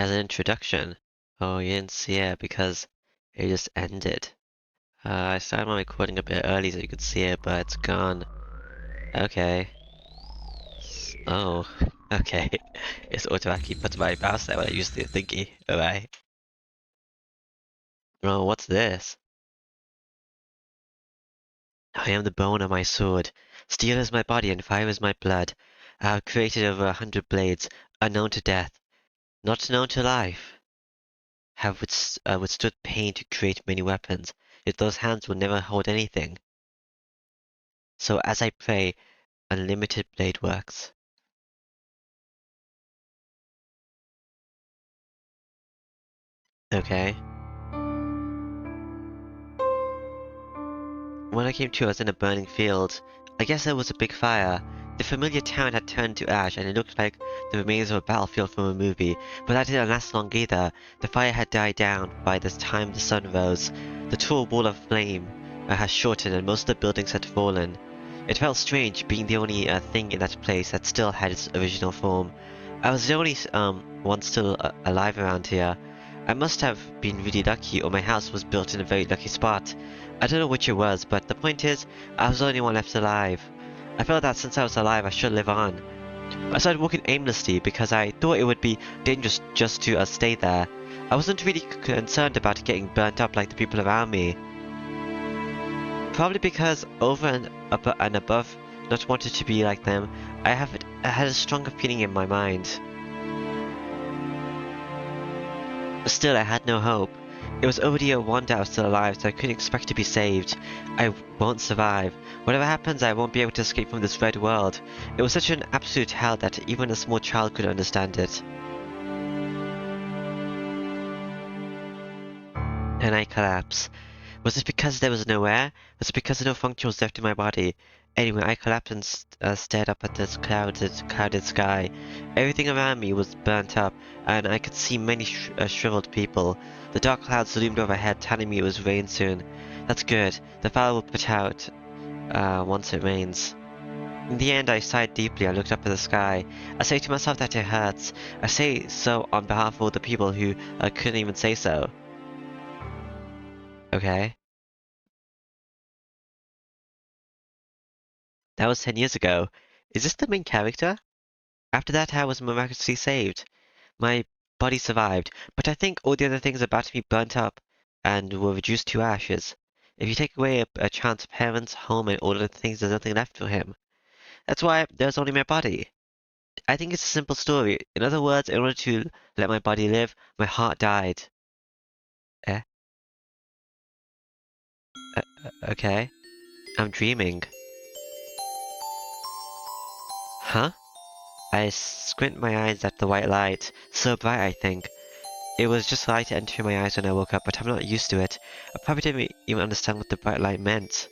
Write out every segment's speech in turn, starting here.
As an introduction. Oh, you didn't see it because it just ended. I started my recording a bit early so you could see it, but it's gone. Okay. Oh, okay. It's automatically put my mouse there when I use the thingy. Alright. Oh, what's this? I am the bone of my sword. Steel is my body and fire is my blood. I have created over 100 blades, unknown to death, not known to life. Have withstood pain to create many weapons, yet those hands will never hold anything. So as I pray, unlimited blade works. Okay. When I came to, I was in a burning field. I guess there was a big fire. The familiar town had turned to ash, and it looked like the remains of a battlefield from a movie. But that didn't last long either. The fire had died down by the time the sun rose. The tall wall of flame had shortened, and most of the buildings had fallen. It felt strange being the only thing in that place that still had its original form. I was the only one still alive around here. I must have been really lucky, or my house was built in a very lucky spot. I don't know which it was, but the point is, I was the only one left alive. I felt that since I was alive, I should live on. I started walking aimlessly because I thought it would be dangerous just to stay there. I wasn't really concerned about getting burnt up like the people around me. Probably because over and above not wanting to be like them, I had a stronger feeling in my mind. Still, I had no hope. It was already a wonder I was still alive, so I couldn't expect to be saved. I won't survive. Whatever happens, I won't be able to escape from this red world. It was such an absolute hell that even a small child could understand it. And I collapsed. Was it because there was no air? Was it because no function was left in my body? Anyway, I collapsed and stared up at this clouded sky. Everything around me was burnt up, and I could see many shriveled people. The dark clouds loomed overhead, telling me it was rain soon. That's good. The fire will put out once it rains. In the end, I sighed deeply. I looked up at the sky. I say to myself that it hurts. I say so on behalf of all the people who couldn't even say so. Okay. That was 10 years ago. Is this the main character? After that, I was miraculously saved. My body survived, but I think all the other things about me burnt up and were reduced to ashes. If you take away a child's parents, home, and all of the things, there's nothing left for him. That's why there's only my body. I think it's a simple story. In other words, in order to let my body live, my heart died. Eh? Okay. I'm dreaming. Huh? I squint my eyes at the white light. So bright, I think. It was just light entering my eyes when I woke up, but I'm not used to it. I probably didn't even understand what the bright light meant.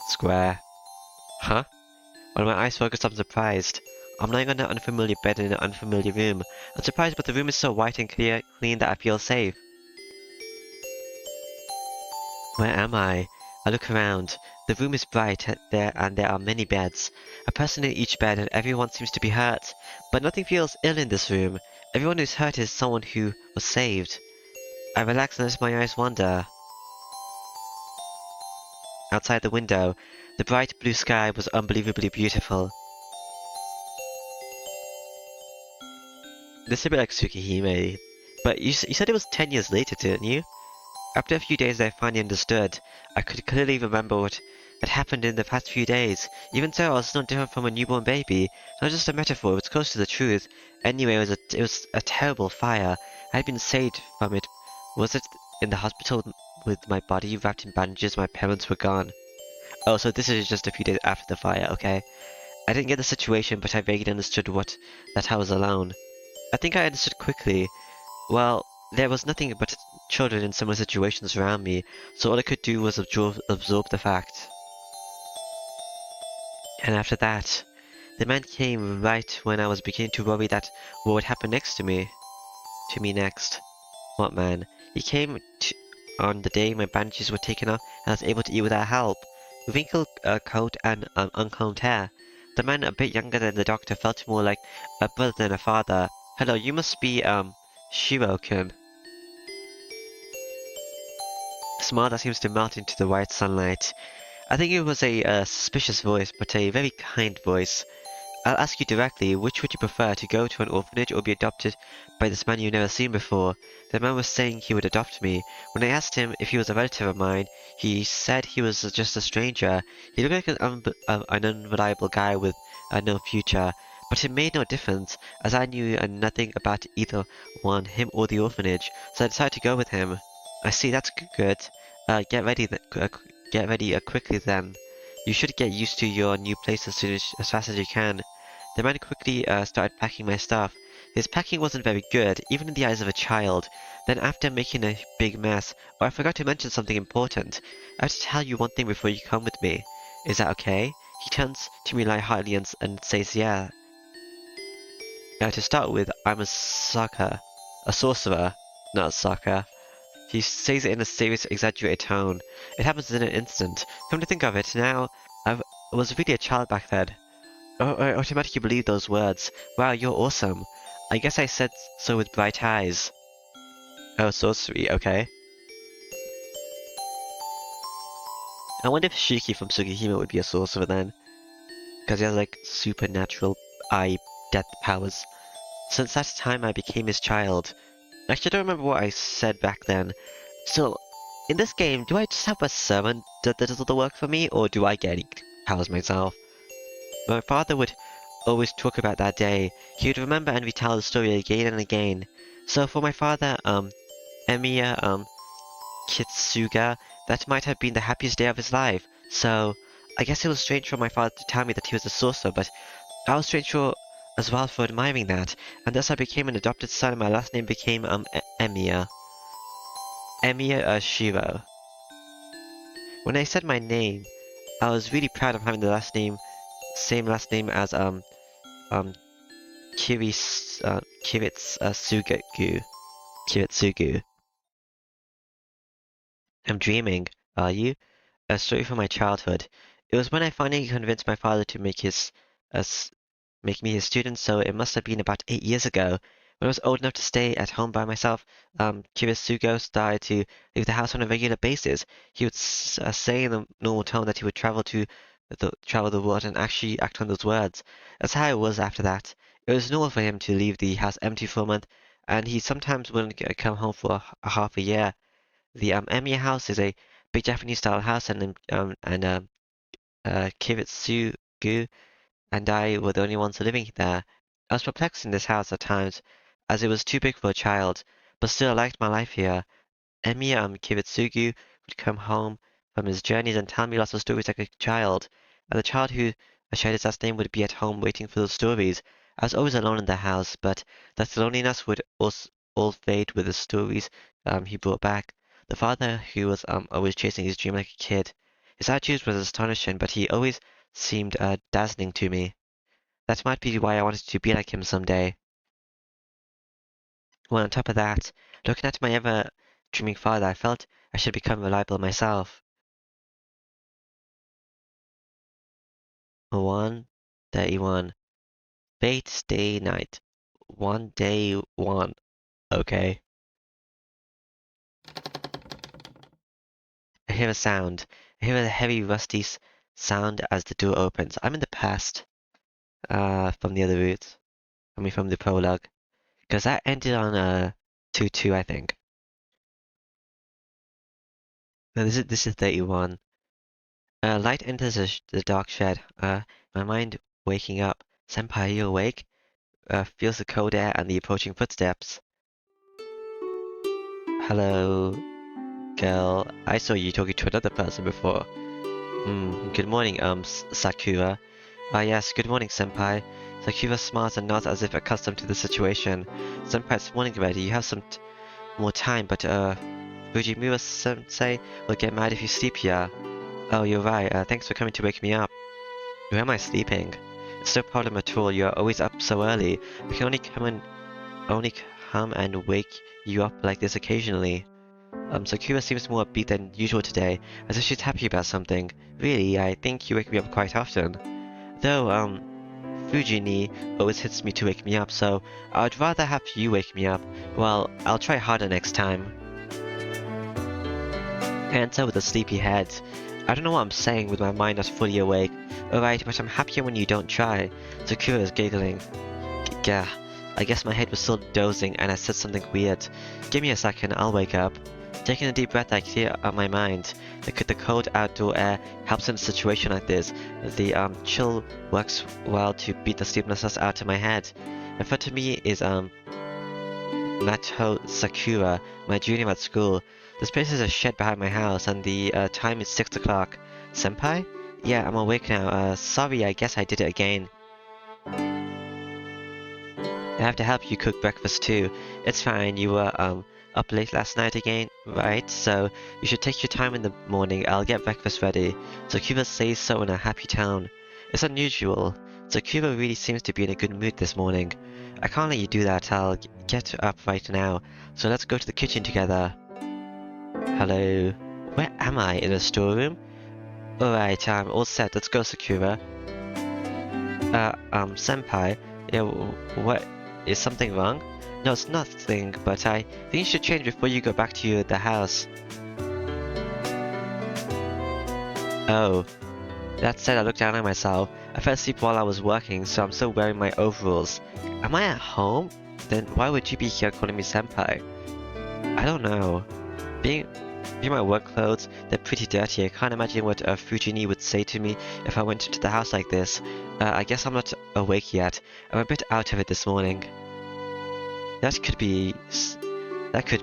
Square. Huh? When my eyes focused, I'm surprised. I'm lying on an unfamiliar bed in an unfamiliar room. I'm surprised, but the room is so white and clean that I feel safe. Where am I? I look around. The room is bright there, and there are many beds. A person in each bed, and everyone seems to be hurt. But nothing feels ill in this room. Everyone who's hurt is someone who was saved. I relax and let my eyes wander. Outside the window, the bright blue sky was unbelievably beautiful. This is a bit like Tsukihime, but you said it was 10 years later, didn't you? After a few days I finally understood. I could clearly remember what had happened in the past few days. Even so, I was not different from a newborn baby. Not just a metaphor, it was close to the truth. Anyway, it was a terrible fire. I had been saved from it. Was it in the hospital with my body wrapped in bandages? My parents were gone. Oh, so this is just a few days after the fire, okay. I didn't get the situation, but I vaguely understood that I was alone. I think I understood quickly. Well, there was nothing but children in similar situations around me, so all I could do was absorb the fact. And after that, the man came right when I was beginning to worry that what would happen next to me. To me next. What man? He came on the day my bandages were taken off and I was able to eat without help. Wrinkled coat and uncombed hair. The man a bit younger than the doctor felt more like a brother than a father. Hello, you must be, Shiro-kun. A smile that seems to melt into the white sunlight. I think it was a suspicious voice, but a very kind voice. I'll ask you directly, which would you prefer, to go to an orphanage or be adopted by this man you've never seen before? The man was saying he would adopt me. When I asked him if he was a relative of mine, he said he was just a stranger. He looked like an unreliable guy with no future. But it made no difference, as I knew nothing about either one, him or the orphanage, so I decided to go with him. I see, that's good. Get ready, quickly then. You should get used to your new place as fast as you can. The man quickly started packing my stuff. His packing wasn't very good, even in the eyes of a child. Then after making a big mess, I forgot to mention something important. I have to tell you one thing before you come with me. Is that okay? He turns to me lightheartedly and says yeah. To start with, I'm a sucker. A sorcerer, not a sucker. He says it in a serious, exaggerated tone. It happens in an instant. Come to think of it, now, I was really a child back then. I automatically believed those words. Wow, you're awesome. I guess I said so with bright eyes. Oh, sorcery, okay. I wonder if Shiki from Sugihime would be a sorcerer then. Because he has like supernatural eye death powers. Since that time I became his child. Actually, I don't remember what I said back then. So, in this game, do I just have a servant that does all the work for me, or do I get any powers myself? My father would always talk about that day. He would remember and retell the story again and again. So for my father, Emiya, Kitsuga, that might have been the happiest day of his life. So, I guess it was strange for my father to tell me that he was a sorcerer, but I was strange for as well for admiring that, and thus I became an adopted son and my last name became, Emiya. Emiya, Shiro. When I said my name, I was really proud of having the same last name as, Kiritsugu. Kiritsugu. I'm dreaming, are you? A story from my childhood. It was when I finally convinced my father to uh, s- make me his student, so it must have been about 8 years ago. When I was old enough to stay at home by myself, Kirisugo started to leave the house on a regular basis. He would say in a normal tone that he would travel the world and actually act on those words. That's how it was after that. It was normal for him to leave the house empty for a month, and he sometimes wouldn't come home for a half a year. The Emiya house is a big Japanese style house, and Kiritsugu and I were the only ones living there. I was perplexed in this house at times, as it was too big for a child, but still I liked my life here. Emiya Kiritsugu would come home from his journeys and tell me lots of stories like a child, and the child who shared his last name would be at home waiting for those stories. I was always alone in the house, but that loneliness would also all fade with the stories he brought back. The father who was always chasing his dream like a kid. His attitude was astonishing, but he always seemed dazzling to me. That might be why I wanted to be like him someday. Well, on top of that, looking at my ever-dreaming father, I felt I should become reliable myself. 131. Fate day night. 1 day 1. Okay. I hear a sound. I hear a heavy, rusty sound as the door opens. I'm in the past, from the other route. I mean, from the prologue. Because that ended on, 2-2, I think. No, this is 31. Light enters the dark shed. My mind waking up. Senpai, are you awake? Feels the cold air and the approaching footsteps. Hello, girl. I saw you talking to another person before. Good morning, Sakura. Ah, yes, good morning, Senpai. Sakura smiles and nods as if accustomed to the situation. Senpai, it's morning already. You have some more time, but, Fujimura-sensei will get mad if you sleep here. Oh, you're right. Thanks for coming to wake me up. Where am I sleeping? It's no problem at all. You are always up so early. I can only come and wake you up like this occasionally. Sakura seems more upbeat than usual today, as if she's happy about something. Really, I think you wake me up quite often. Though, Fuji always hits me to wake me up, so I'd rather have you wake me up. Well, I'll try harder next time. Answer with a sleepy head. I don't know what I'm saying with my mind not fully awake. Alright, but I'm happier when you don't try. Sakura is giggling. Gah. I guess my head was still dozing and I said something weird. Give me a second, I'll wake up. Taking a deep breath, I clear up my mind. The cold outdoor air helps in a situation like this. The chill works well to beat the sleeplessness out of my head. In front of me is Mato Sakura, my junior at school. This place is a shed behind my house, and the time is 6 o'clock. Senpai? Yeah, I'm awake now. Sorry, I guess I did it again. I have to help you cook breakfast too. It's fine, you were, up late last night again, right? So, you should take your time in the morning. I'll get breakfast ready. Sakura says so in a happy tone. It's unusual. Sakura really seems to be in a good mood this morning. I can't let you do that. I'll get up right now. So let's go to the kitchen together. Hello. Where am I? In a storeroom? Alright, I'm all set. Let's go, Sakura. Senpai. Yeah, what? Is something wrong? No, it's nothing, but I think you should change before you go back to the house. Oh. That said, I looked down at myself. I fell asleep while I was working, so I'm still wearing my overalls. Am I at home? Then why would you be here calling me senpai? I don't know. Being my work clothes, they're pretty dirty. I can't imagine what Fujini would say to me if I went into the house like this. I guess I'm not awake yet. I'm a bit out of it this morning. That could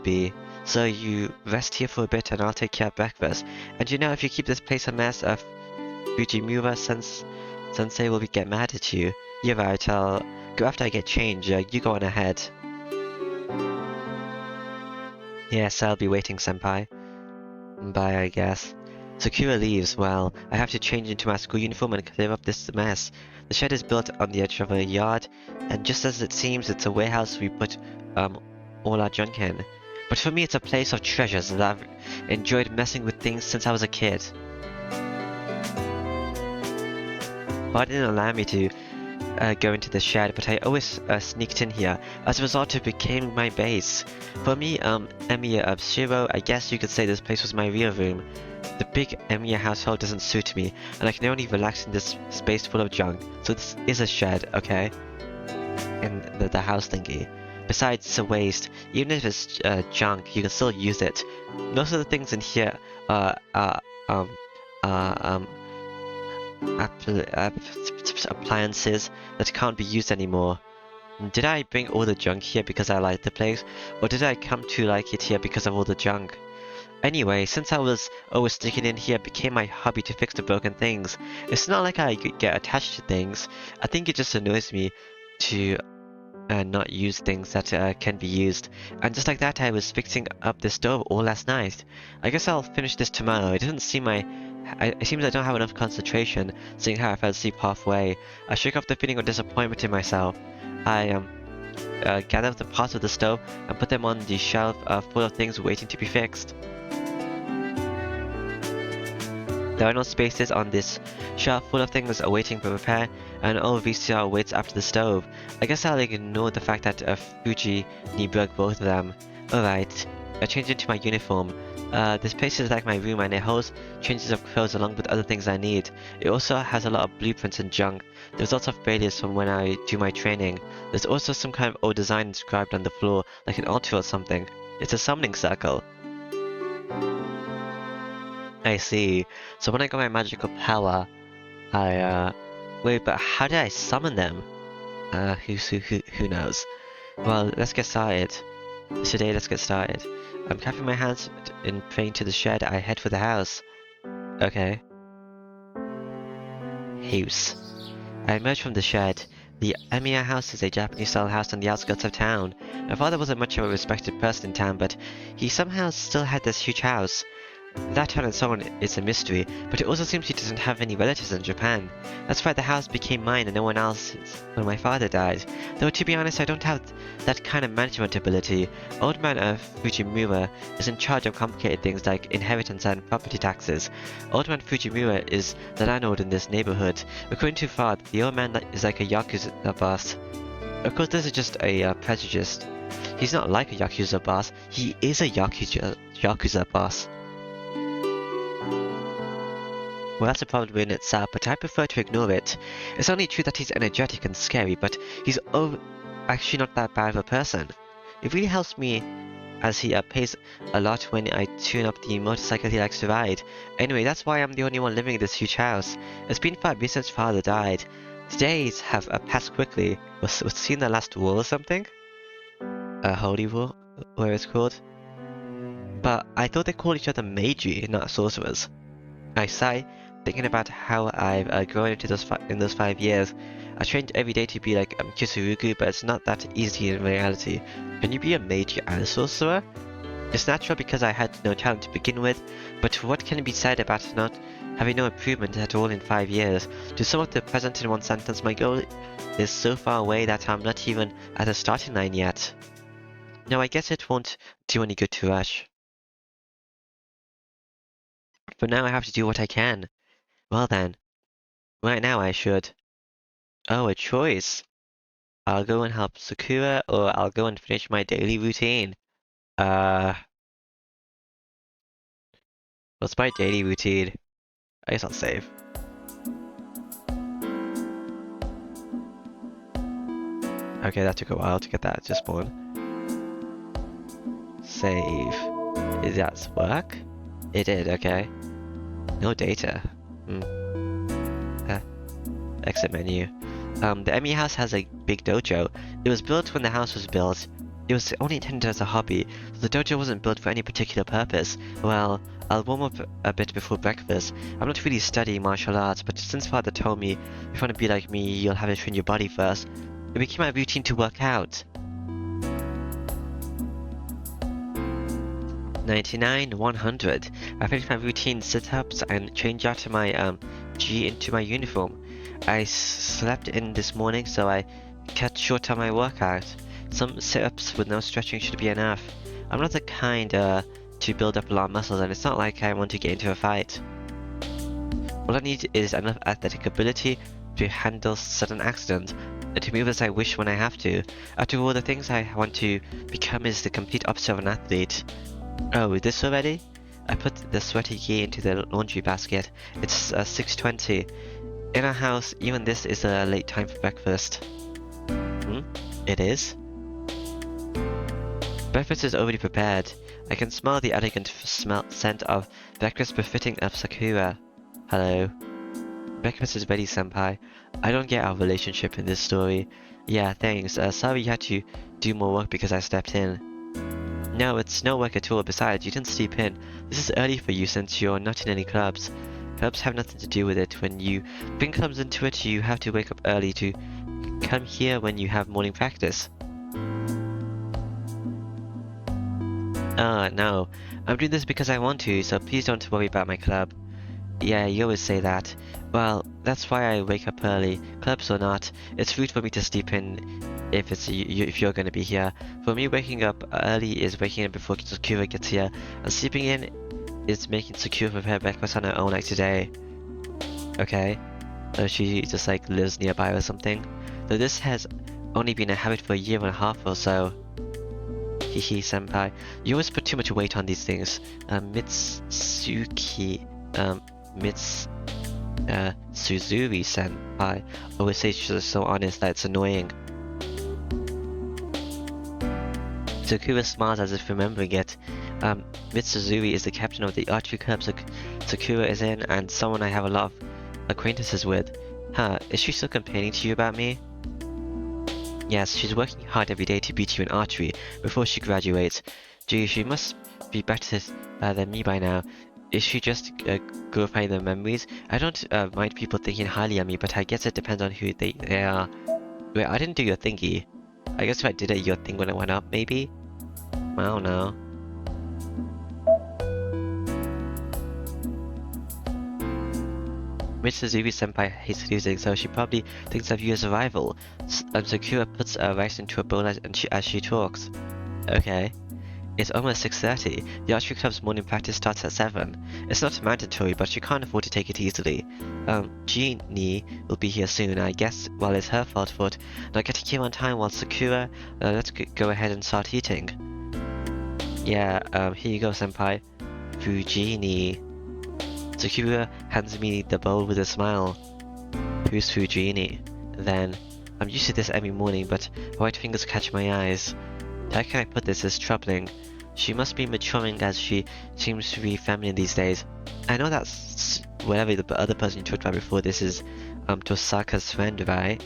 be. So you rest here for a bit and I'll take care of breakfast. And you know, if you keep this place a mess, Fujimura sensei will get mad at you. You're right, I'll go after I get changed. You go on ahead. Yes, I'll be waiting, senpai. Bye, I guess. Sakura leaves. Well, I have to change into my school uniform and clear up this mess. The shed is built on the edge of a yard, and just as it seems, it's a warehouse we put all our junk in. But for me, it's a place of treasures, and I've enjoyed messing with things since I was a kid. Well, it didn't allow me to go into the shed, but I always sneaked in here. As a result, it became my base. For me, Emiya Shiro, I guess you could say this place was my real room. The big Emiya household doesn't suit me, and I can only relax in this space full of junk. So this is a shed, okay? And the house thingy. Besides, it's a waste. Even if it's junk, you can still use it. Most of the things in here are appliances that can't be used anymore. Did I bring all the junk here because I like the place, or did I come to like it here because of all the junk? Anyway, since I was always sticking in here, it became my hobby to fix the broken things. It's not like I get attached to things. I think it just annoys me to not use things that can be used. And just like that, I was fixing up the stove all last night. I guess I'll finish this tomorrow. It doesn't seem it seems I don't have enough concentration, seeing how I fell asleep halfway. I shook off the feeling of disappointment in myself. I gathered the parts of the stove and put them on the shelf full of things waiting to be fixed. There are no spaces on this shelf full of things awaiting for repair, and all VCR waits after the stove. I guess I'll ignore the fact that Fuji broke both of them. Alright, I changed into my uniform. This place is like my room and it holds changes of clothes along with other things I need. It also has a lot of blueprints and junk, the results of failures from when I do my training. There's also some kind of old design inscribed on the floor, like an altar or something. It's a summoning circle. I see. So when I got my magical power, wait, but how did I summon them? Who knows? Well, let's get started. Today, let's get started. I'm clapping my hands and praying to the shed. I head for the house. Okay. House. I emerge from the shed. The Emiya house is a Japanese-style house on the outskirts of town. My father wasn't much of a respected person in town, but he somehow still had this huge house. That town and so on is a mystery, but it also seems he doesn't have any relatives in Japan. That's why the house became mine and no one else's when my father died. Though to be honest, I don't have that kind of management ability. Old man Fujimura is in charge of complicated things like inheritance and property taxes. Old man Fujimura is the landlord in this neighborhood. According to father, the old man is like a Yakuza boss. Of course, this is just a prejudice. He's not like a Yakuza boss, he is a Yakuza boss. Well, that's a problem in itself, but I prefer to ignore it. It's only true that he's energetic and scary, but he's actually not that bad of a person. It really helps me as he pays a lot when I tune up the motorcycle he likes to ride. Anyway, that's why I'm the only one living in this huge house. It's been 5 years since father died. The days have passed quickly. Was seen the last war or something? A holy war, where it's called. But I thought they called each other Meiji, not sorcerers. I sigh, thinking about how I've grown into in those 5 years. I trained every day to be like Kisurugu, but it's not that easy in reality. Can you be a mage and a sorcerer? It's natural because I had no talent to begin with, but what can be said about not having no improvement at all in 5 years? To sum up the present in one sentence, my goal is so far away that I'm not even at the starting line yet. No, I guess it won't do any good to rush. For now I have to do what I can. Well then, right now I should. Oh, a choice. I'll go and help Sakura, or I'll go and finish my daily routine. What's my daily routine? I guess I'll save. Okay, that took a while to get that to spawn. Save. Did that work? It did, okay. No data. Exit menu. The Emi house has a big dojo. It was built when the house was built. It was only intended as a hobby, so the dojo wasn't built for any particular purpose. Well, I'll warm up a bit before breakfast. I'm not really studying martial arts, but since father told me, if you want to be like me, you'll have to train your body first, it became my routine to work out. 99, 100. I finished my routine sit-ups and changed out of my G into my uniform. I slept in this morning, so I cut short on my workout. Some sit-ups with no stretching should be enough. I'm not the kind to build up a lot of muscles, and it's not like I want to get into a fight. All I need is enough athletic ability to handle sudden accidents, and to move as I wish when I have to. After all, the things I want to become is the complete opposite of an athlete. Oh, is this already? I put the sweaty gear into the laundry basket. It's 6:20. In our house, even this is a late time for breakfast. It is? Breakfast is already prepared. I can smell the elegant scent of breakfast befitting of Sakura. Hello. Breakfast is ready, senpai. I don't get our relationship in this story. Yeah, thanks. Sorry you had to do more work because I stepped in. No, it's no work at all. Besides, you didn't sleep in. This is early for you since you're not in any clubs. Clubs have nothing to do with it. When you bring clubs into it, you have to wake up early to come here when you have morning practice. No. I'm doing this because I want to, so please don't worry about my club. Yeah, you always say that. Well, that's why I wake up early. Clubs or not, it's rude for me to sleep in if you're gonna be here. For me, waking up early is waking up before Sakura gets here, and sleeping in is making Sakura prepare breakfast on her own like today. Okay. So she just like lives nearby or something. Though this has only been a habit for a year and a half or so. Hihi senpai. You always put too much weight on these things. Suzuri senpai always says she's so honest that it's annoying. Sakura smiles as if remembering it. Mitsuzuri is the captain of the archery club Sakura is in, and someone I have a lot of acquaintances with. Huh, is she still complaining to you about me? Yes, she's working hard every day to beat you in archery before she graduates. Gee, she must be better than me by now. Is she just glorifying the memories? I don't mind people thinking highly of me, but I guess it depends on who they are. Wait, I didn't do your thingy. I guess if I did it, your thing when it went up, maybe? I don't know. Mrs. Ruby-senpai hates losing, so she probably thinks of you as a rival. Sakura puts rice into a bowl as she talks. Okay. It's almost 6:30. The archery club's morning practice starts at 7. It's not mandatory, but she can't afford to take it easily. Jeannie will be here soon. I guess, well, it's her fault for not getting here on time while Sakura, let's go ahead and start eating. Yeah, here you go, senpai. Fujini. Sakura hands me the bowl with a smile. Who's Fujini? Then, I'm used to this every morning, but her white fingers catch my eyes. How can I put this? It's troubling. She must be maturing as she seems to be feminine these days. I know that's whatever the other person you talked about before. This is Tosaka's friend, right?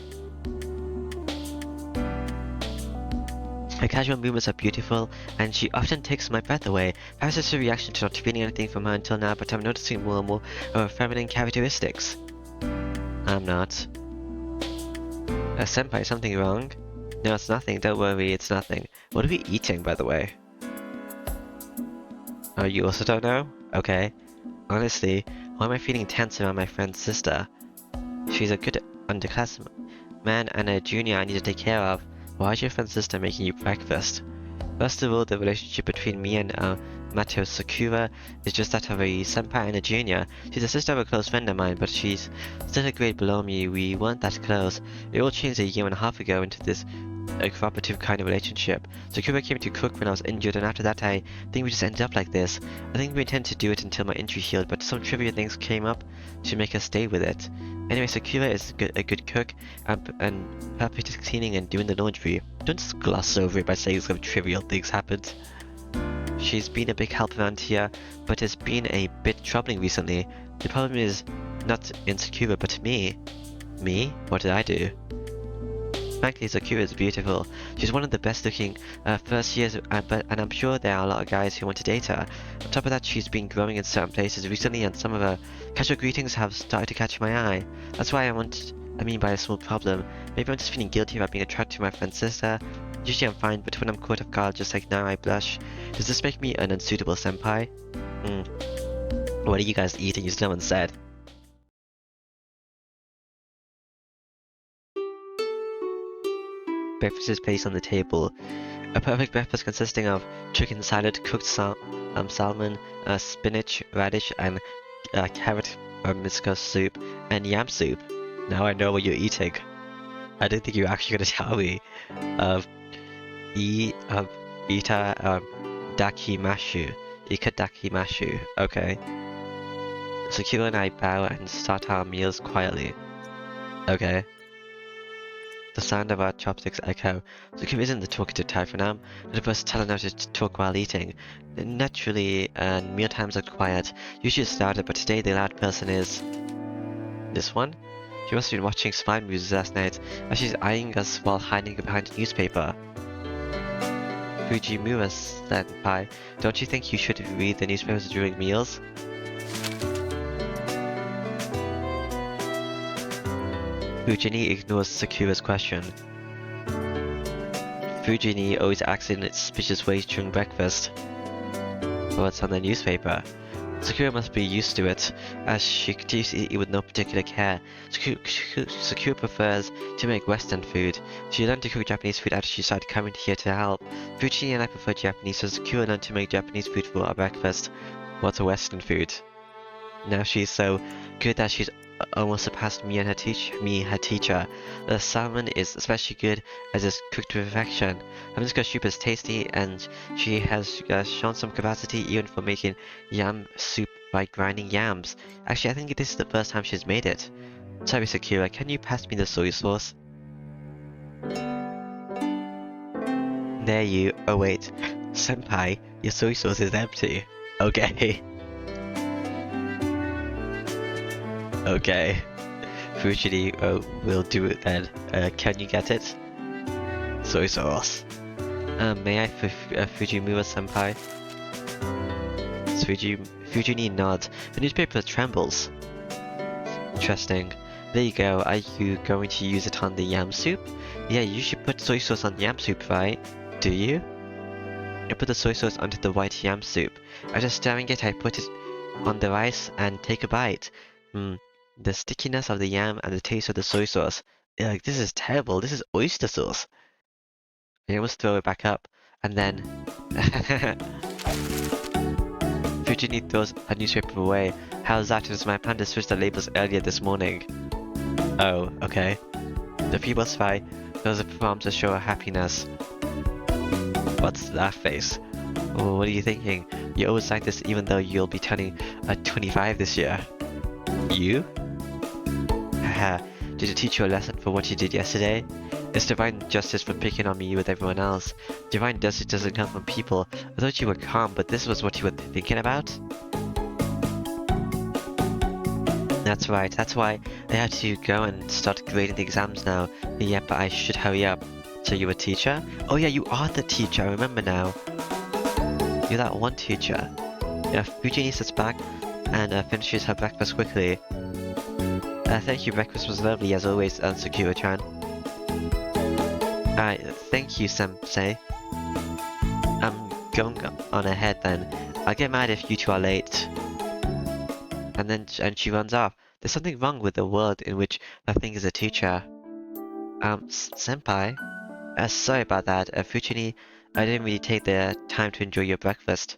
Her casual movements are beautiful, and she often takes my breath away. Perhaps it's a reaction to not feeling anything from her until now, but I'm noticing more and more of her feminine characteristics. I'm not. Senpai, something wrong? No, it's nothing. Don't worry, it's nothing. What are we eating, by the way? Oh, you also don't know? Okay. Honestly, why am I feeling tense around my friend's sister? She's a good underclassman and a junior I need to take care of. Why is your friend's sister making you breakfast? First of all, the relationship between me and Mateo Sakura is just that of a senpai and a junior. She's a sister of a close friend of mine, but she's still a grade below me. We weren't that close. It all changed a year and a half ago into this a cooperative kind of relationship. Sakura came to cook when I was injured, and after that I think we just ended up like this. I think we intended to do it until my injury healed, but some trivial things came up to make us stay with it. Anyway, Sakura is a good cook and perfect at cleaning and doing the laundry. Don't just gloss over it by saying some trivial things happened. She's been a big help around here, but it's been a bit troubling recently. The problem is not in Sakura, but me. Me? What did I do? Frankly, Sakura is beautiful. She's one of the best looking first years, and I'm sure there are a lot of guys who want to date her. On top of that, she's been growing in certain places recently, and some of her casual greetings have started to catch my eye. That's why I mean by a small problem. Maybe I'm just feeling guilty about being attracted to my friend's sister. Usually I'm fine, but when I'm caught off guard just like now, I blush. Does this make me an unsuitable senpai? What are you guys eating? You still haven't said. Breakfast is placed on the table. A perfect breakfast consisting of chicken salad, cooked salmon, spinach, radish, and carrot miso soup, and yam soup. Now I know what you're eating. I didn't think you were actually gonna tell me. Ikadakimashu. Okay. Sakura and I bow and start our meals quietly. Okay. The sound of our chopsticks echo. Sakura isn't the talkative type for now. None of us tell her to talk while eating. Naturally, mealtimes are quiet. Usually it's louder, but today the loud person is... this one? She must have been watching spy movies last night, as she's eyeing us while hiding behind a newspaper. Fujimura senpai, don't you think you should read the newspapers during meals? Fujini ignores Sakura's question. Fujini always acts in suspicious ways during breakfast. What's on the newspaper? Sakura must be used to it, as she continues to eat with no particular care. Sakura prefers to make Western food. She learned to cook Japanese food after she started coming here to help. Fujini and I prefer Japanese, so Sakura learned to make Japanese food for our breakfast. What's a Western food? Now she's so good that she's almost surpassed me and her teacher. The salmon is especially good as it's cooked to perfection. Her miso soup is tasty, and she has shown some capacity even for making yam soup by grinding yams. Actually, I think this is the first time she's made it. Sorry, Sakura, can you pass me the soy sauce? There you... oh wait. Senpai, your soy sauce is empty. Okay. Okay. Fujini will do it then. Can you get it? Soy sauce. May I, Fujimura senpai? Fujini nods. The newspaper trembles. Interesting. There you go. Are you going to use it on the yam soup? Yeah, you should put soy sauce on yam soup, right? Do you? I put the soy sauce onto the white yam soup. After stirring it, I put it on the rice and take a bite. The stickiness of the yam and the taste of the soy sauce. Like, this is terrible. This is oyster sauce. I almost throw it back up. And then... Fujini throws a newspaper away. How's that? It was my plan to switch the labels earlier this morning. Oh, okay. The feeble spy throws a palm to show her happiness. What's that face? Oh, what are you thinking? You're always like this even though you'll be turning 25 this year. You? Haha, did it teach you a lesson for what you did yesterday? It's divine justice for picking on me with everyone else. Divine justice doesn't come from people. I thought you were calm, but this was what you were thinking about? That's right, that's why I had to go and start grading the exams now. Yeah, but I should hurry up. So you're a teacher? Oh yeah, you are the teacher, I remember now. You're that one teacher. Yeah, Eugenie sits back and finishes her breakfast quickly. Thank you, breakfast was lovely as always, Sakura-chan. Thank you, Sensei. I'm going on ahead then. I'll get mad if you two are late. And she runs off. There's something wrong with the world in which nothing is a teacher. Senpai? Sorry about that. Fujini, I didn't really take the time to enjoy your breakfast.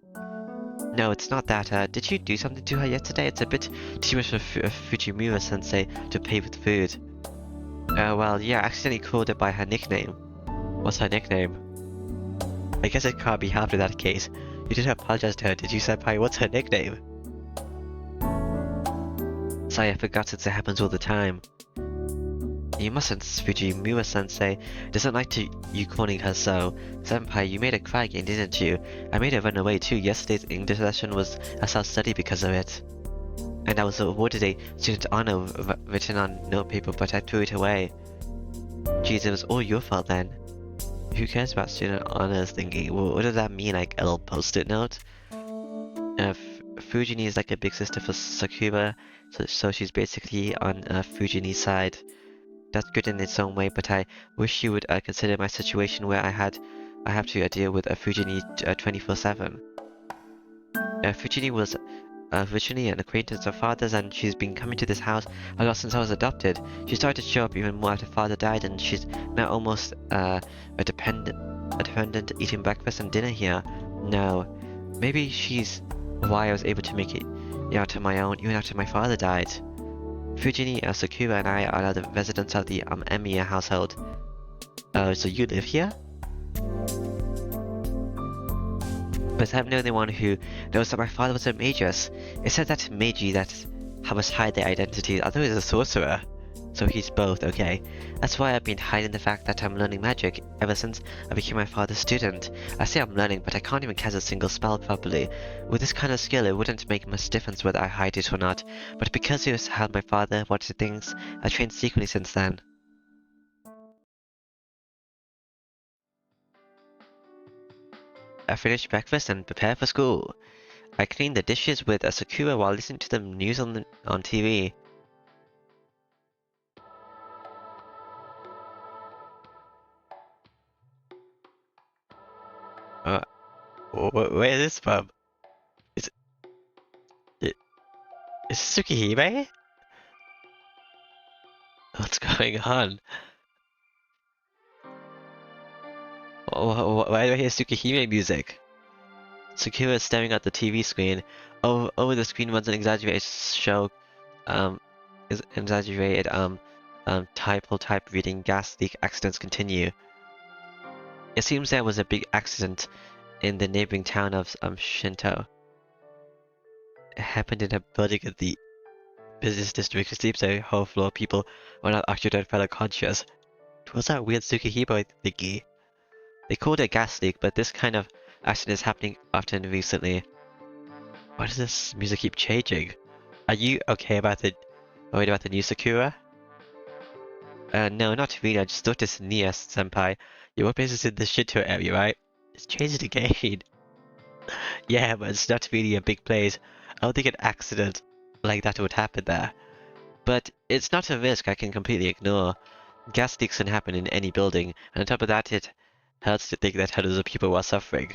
No, it's not that. Did you do something to her yesterday? It's a bit too much for Fujimura-sensei to pay with food. Well, yeah, I accidentally called her by her nickname. What's her nickname? I guess it can't be helped in that case. You didn't apologize to her, did you, Senpai? What's her nickname? Sorry, I forgot since it happens all the time. You mustn't, Fujimura-sensei doesn't like you calling her so. Senpai, you made her cry again, didn't you? I made her run away too. Yesterday's English lesson was a self-study because of it. And I was awarded a student honor written on notepaper, but I threw it away. Geez, it was all your fault then. Who cares about student honors thinking? Well, what does that mean, like a little post-it note? Fujini is like a big sister for Sakura, so she's basically on Fujini's side. That's good in its own way, but I wish you would consider my situation where I have to deal with Fujini 24/7. Fujini was originally an acquaintance of father's, and she's been coming to this house a lot since I was adopted. She started to show up even more after father died, and she's now almost a dependent eating breakfast and dinner here. No, maybe she's why I was able to make it out on my own even after my father died. Fujini, Sakura, and I are the residents of the Emiya household. So you live here? But I'm the only one who knows that my father was a magus. It said that Meiji that must hide their identities. I thought he was a sorcerer. So he's both, okay. That's why I've been hiding the fact that I'm learning magic ever since I became my father's student. I say I'm learning, but I can't even cast a single spell properly. With this kind of skill, it wouldn't make much difference whether I hide it or not. But because it was how my father wanted things, I've trained secretly since then. I finished breakfast and prepared for school. I cleaned the dishes with a Sakura while listening to the news on TV. Where is this from? Is it is Tsukihime? What's going on? Why do I hear Tsukihime music? Sakura is staring at the TV screen. Over the screen runs an exaggerated show, is exaggerated, type reading gas leak accidents continue. It seems there was a big accident in the neighboring town of Shinto. It happened in a building in the business district. It seems a whole floor of people were not actually dead felt unconscious. It was that weird Tsukihime thingy. They called it a gas leak, but this kind of accident is happening often recently. Why does this music keep changing? Are you okay about worried about the new Sakura? No, not really. I just thought it's Nia, senpai. Your workplace is in the Shinto area, right? It's changed again. Yeah, but it's not really a big place. I don't think an accident like that would happen there. But it's not a risk I can completely ignore. Gas leaks can happen in any building, and on top of that, it hurts to think that hundreds of people were suffering.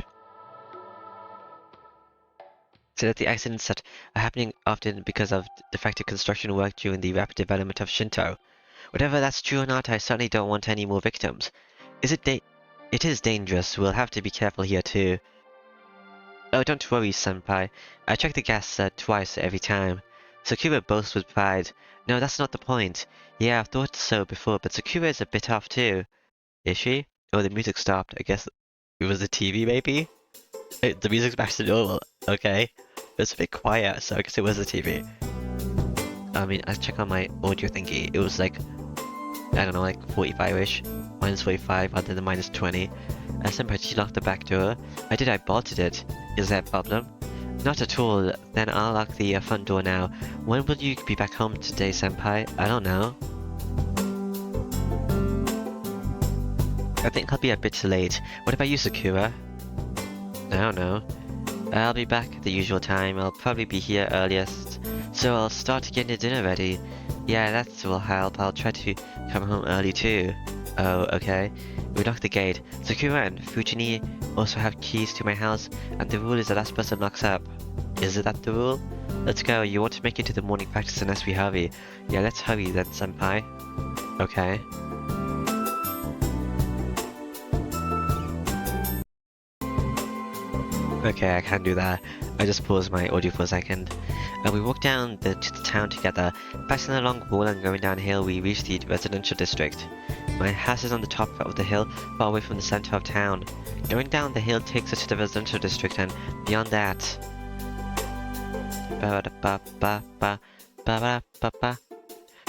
So that the accidents that are happening often because of defective construction work during the rapid development of Shinto. Whether that's true or not, I certainly don't want any more victims. It is dangerous. We'll have to be careful here too. Oh, don't worry, senpai. I check the gas twice every time. Sakura boasts with pride. No, that's not the point. Yeah, I've thought so before, but Sakura is a bit off too. Is she? Oh, the music stopped. I guess it was the TV, maybe? The music's back to normal. Okay. It's a bit quiet, so I guess it was the TV. I mean, I check on my audio thingy. It was like, I don't know, like 45-ish. Minus 45 rather than minus 20. Senpai, she locked the back door. I bolted it. Is that a problem? Not at all. Then I'll lock the front door now. When will you be back home today, senpai? I don't know. I think I'll be a bit late. What about you, Sakura? I don't know. I'll be back at the usual time. I'll probably be here earliest. So I'll start getting the dinner ready. Yeah, that will help. I'll try to come home early too. Oh, okay. We lock the gate. Sakura and Fujini also have keys to my house, and the rule is the last person locks up. Is that the rule? Let's go. You want to make it to the morning practice unless we hurry. Yeah, let's hurry then, senpai. Okay. Okay, I can't do that. I just paused my audio for a second. We walked down to the town together. Passing a long wall and going downhill, we reached the residential district. My house is on the top of the hill, far away from the center of town. Going down the hill takes us to the residential district, and beyond that...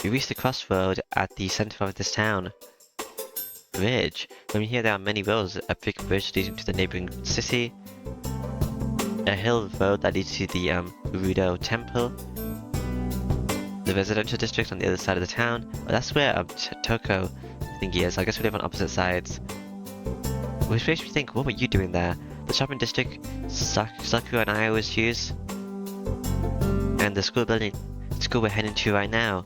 We reached the crossroad at the center of this town. Bridge. From here there are many roads. A big bridge leading to the neighboring city. A hill road that leads to the Urudo Temple. The residential district on the other side of the town. Well, that's where Toko thingy is. I guess we live on opposite sides. Which makes me think, what were you doing there? The shopping district Sakura and I always use. And the school we're heading to right now.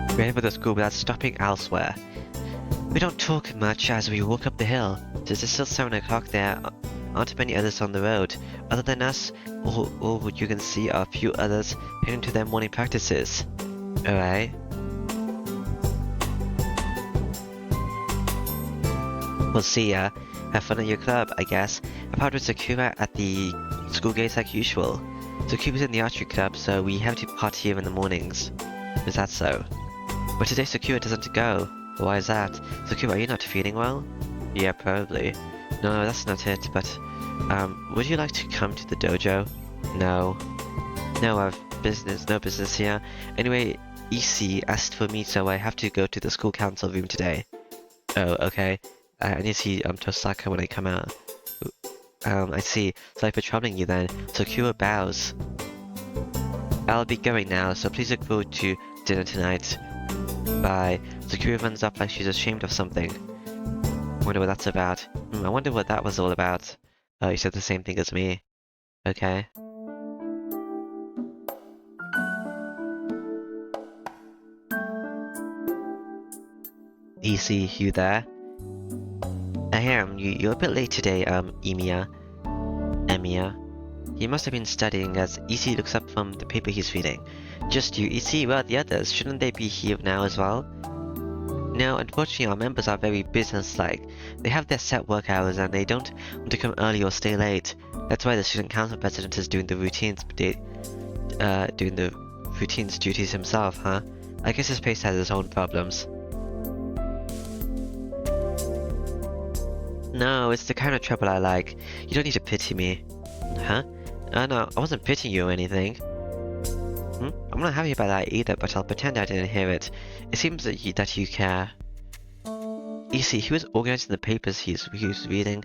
We're heading for the school without stopping elsewhere. We don't talk much as we walk up the hill. Since it's still 7 o'clock, there aren't many others on the road. Other than us, all you can see are a few others heading to their morning practices. Alright. We'll see ya. Have fun at your club, I guess. I've out with Sakura at the school gates like usual. Sakura's in the archery club, so we have to party here in the mornings. Is that so? But today Sakura doesn't go. Why is that? Sakura, are you not feeling well? Yeah, probably. No, that's not it, but... would you like to come to the dojo? No. No, I've no business here. Anyway, EC asked for me, so I have to go to the school council room today. Oh, okay. I need to see Tosaka when I come out. I see. Sorry for troubling you then. Sakura bows. I'll be going now, so please look forward to dinner tonight. Bye. Sakura runs up like she's ashamed of something. Wonder what that's about. I wonder what that was all about. Oh, you said the same thing as me. Okay. EC, you there? I am. You're a bit late today, Emiya. He must have been studying as EC looks up from the paper he's reading. Just you, EC, where are the others? Shouldn't they be here now as well? No, unfortunately our members are very business-like. They have their set work hours and they don't want to come early or stay late. That's why the student council president is doing the routines duties himself, huh? I guess his place has its own problems. No, it's the kind of trouble I like. You don't need to pity me. Huh? No, I wasn't pitying you or anything. I'm not happy about that either, but I'll pretend I didn't hear it. It seems that you care. You see, who is organizing the papers he's reading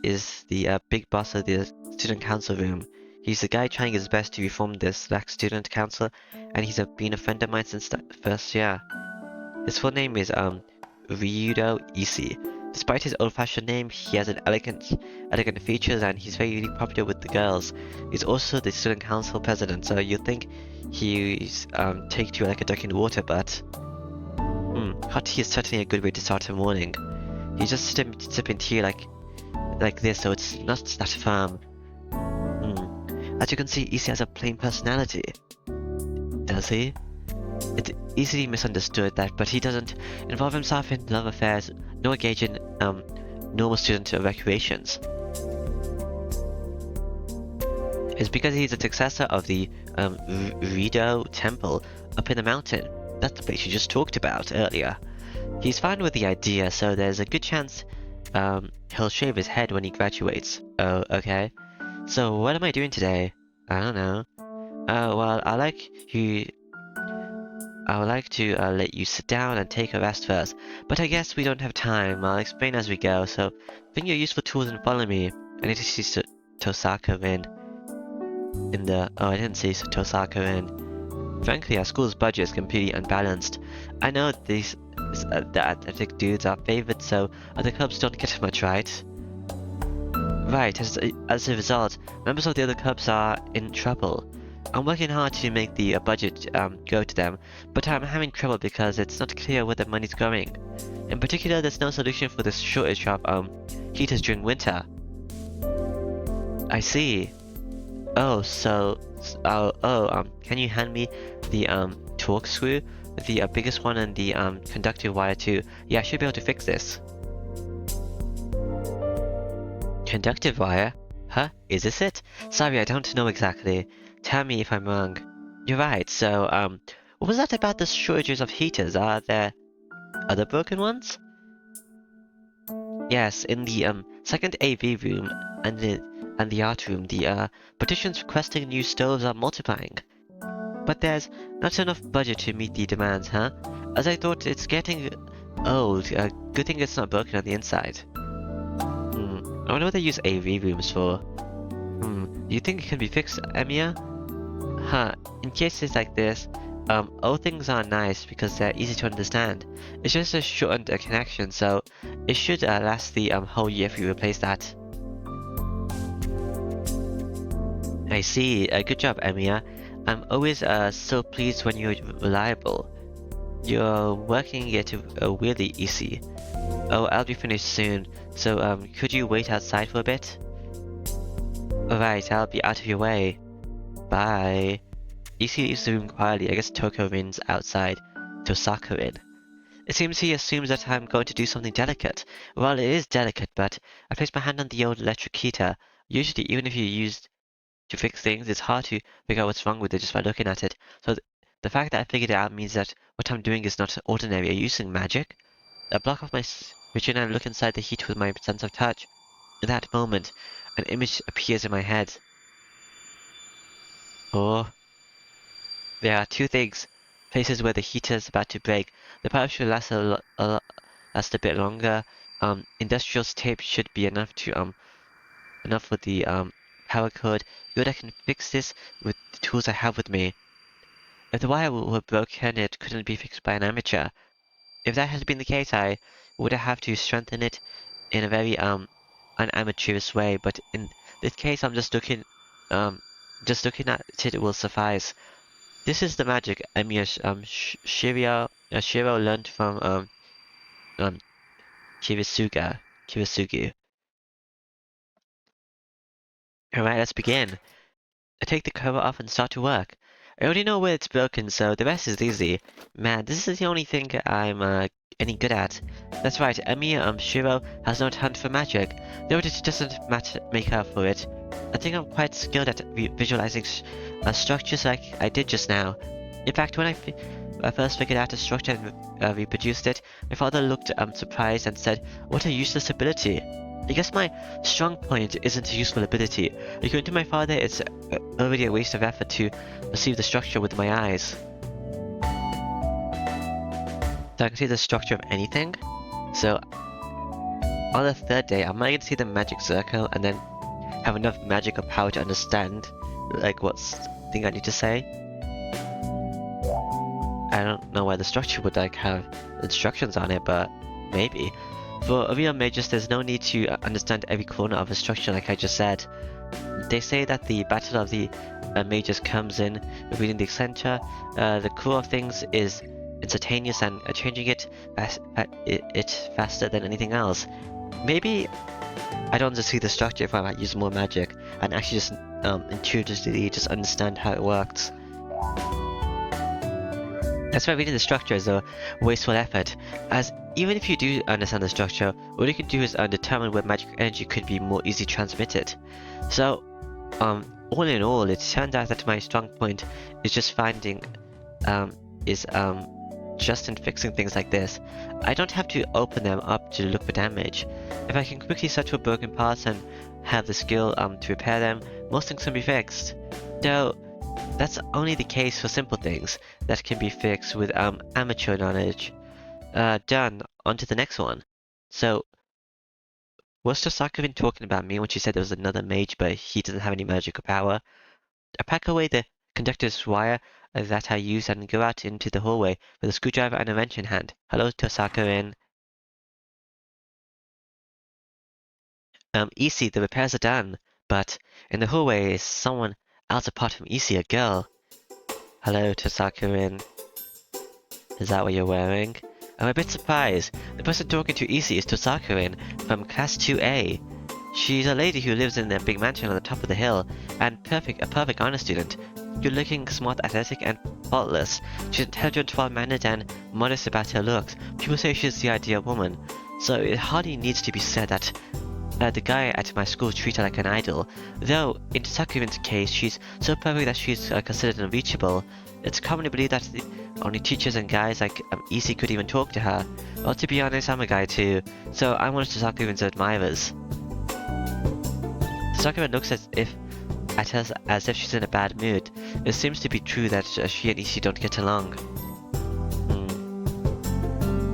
is the big boss of the student council room. He's the guy trying his best to reform this lax student council, and he's been a friend of mine since the first year. His full name is Ryudo Isi. Despite his old-fashioned name, he has an elegant features and he's very popular with the girls. He's also the student council president, so you'd think he's take to you like a duck in water, but hot tea is certainly a good way to start a morning. He's just sipping tea like this, so it's not that firm. As you can see, EC has a plain personality. Does he? It's easily misunderstood that, but he doesn't involve himself in love affairs, nor engage in normal student recreations. It's because he's a successor of the Rido Temple up in the mountain. That's the place you just talked about earlier. He's fine with the idea, so there's a good chance he'll shave his head when he graduates. Oh, okay. So what am I doing today? I don't know. Well, I would like to let you sit down and take a rest first, but I guess we don't have time. I'll explain as we go, so bring your useful tools and follow me. I need to see Tosaka in the... Oh, I didn't see Tosaka in. Frankly, our school's budget is completely unbalanced. I know the athletic dudes are favored, so other clubs don't get much right. Right, as a result, members of the other clubs are in trouble. I'm working hard to make the budget go to them, but I'm having trouble because it's not clear where the money's going. In particular, there's no solution for this shortage of heaters during winter. I see. Oh, can you hand me the torque screw? The biggest one and the conductive wire too. Yeah, I should be able to fix this. Conductive wire? Huh? Is this it? Sorry, I don't know exactly. Tell me if I'm wrong. You're right, so, what was that about the shortages of heaters? Are there other broken ones? Yes, in the, second AV room and the art room, the, petitions requesting new stoves are multiplying. But there's not enough budget to meet the demands, huh? As I thought it's getting old, good thing it's not broken on the inside. I wonder what they use AV rooms for. Do you think it can be fixed, Emiya? Huh, in cases like this, old things are nice because they're easy to understand. It's just a shortened connection, so it should last the whole year if you replace that. I see, good job, Emiya. I'm always so pleased when you're reliable. You're working it really easy. Oh, I'll be finished soon, so could you wait outside for a bit? Alright, I'll be out of your way. Bye. Ishi leaves the room quietly. I guess Toko Rin's outside. Tosaka Rin. It seems he assumes that I'm going to do something delicate. Well, it is delicate, but I placed my hand on the old electric heater. Usually, even if you used to fix things, it's hard to figure out what's wrong with it just by looking at it. So the fact that I figured it out means that what I'm doing is not ordinary. Are you using magic? I block off my vision and look inside the heat with my sense of touch. In that moment, an image appears in my head. Oh. There are two things. Places where the heater is about to break. The pipe should last last a bit longer. Industrial tape should be enough to enough for the power cord. Good, I can fix this with the tools I have with me. If the wire were broken, it couldn't be fixed by an amateur. If that had been the case, I would have to strengthen it in a very unamateurish way. But in this case, I'm just looking at it will suffice. This is the magic Emiya Shiro learned from Kirisugi. Alright, let's begin. I take the cover off and start to work. I already know where it's broken, so the rest is easy. Man, this is the only thing I'm any good at. That's right, Emiya Shiro has no talent for magic, though it doesn't make up for it. I think I'm quite skilled at visualizing structures like I did just now. In fact, when I first figured out a structure and reproduced it, my father looked surprised and said, "What a useless ability." I guess my strong point isn't a useful ability. According to my father, it's already a waste of effort to perceive the structure with my eyes. So I can see the structure of anything. So on the third day, I might get to see the magic circle and then have enough magical power to understand like what's thing I need to say. I don't know why the structure would like have instructions on it, but maybe. For real mages, there's no need to understand every corner of a structure like I just said. They say that the battle of the mages comes in revealing the center. The core of things is instantaneous and changing it, it faster than anything else. Maybe I don't just see the structure if I might use more magic and actually just intuitively just understand how it works. That's why reading the structure is a wasteful effort, as even if you do understand the structure, all you can do is determine where magic energy could be more easily transmitted. So, all in all, it turned out that my strong point is just just in fixing things like this. I don't have to open them up to look for damage. If I can quickly search for broken parts and have the skill to repair them, most things can be fixed. Though, that's only the case for simple things that can be fixed with amateur knowledge. Done. On to the next one. So, was Tosaka been talking about me when she said there was another mage but he doesn't have any magical power? I pack away the conductor's wire that I use and go out into the hallway with a screwdriver and a wrench in hand. Hello, Tosaka Isi, the repairs are done, but in the hallway is someone else apart from Isi, a girl. Hello, Tosaka Is that what you're wearing? I'm a bit surprised. The person talking to Isi is Tosaka from Class 2A. She's a lady who lives in a big mansion on the top of the hill, and a perfect honor student. Good looking, smart, athletic, and faultless. She's intelligent, well-mannered, and modest about her looks. People say she's the ideal woman, so it hardly needs to be said that the guy at my school treats her like an idol. Though, in Tosaku's case, she's so perfect that she's considered unreachable. It's commonly believed that only teachers and guys like Isi could even talk to her. Well, to be honest, I'm a guy too, so I'm one of Tosaku's admirers. Tosaku looks at her as if she's in a bad mood. It seems to be true that she and Isi don't get along.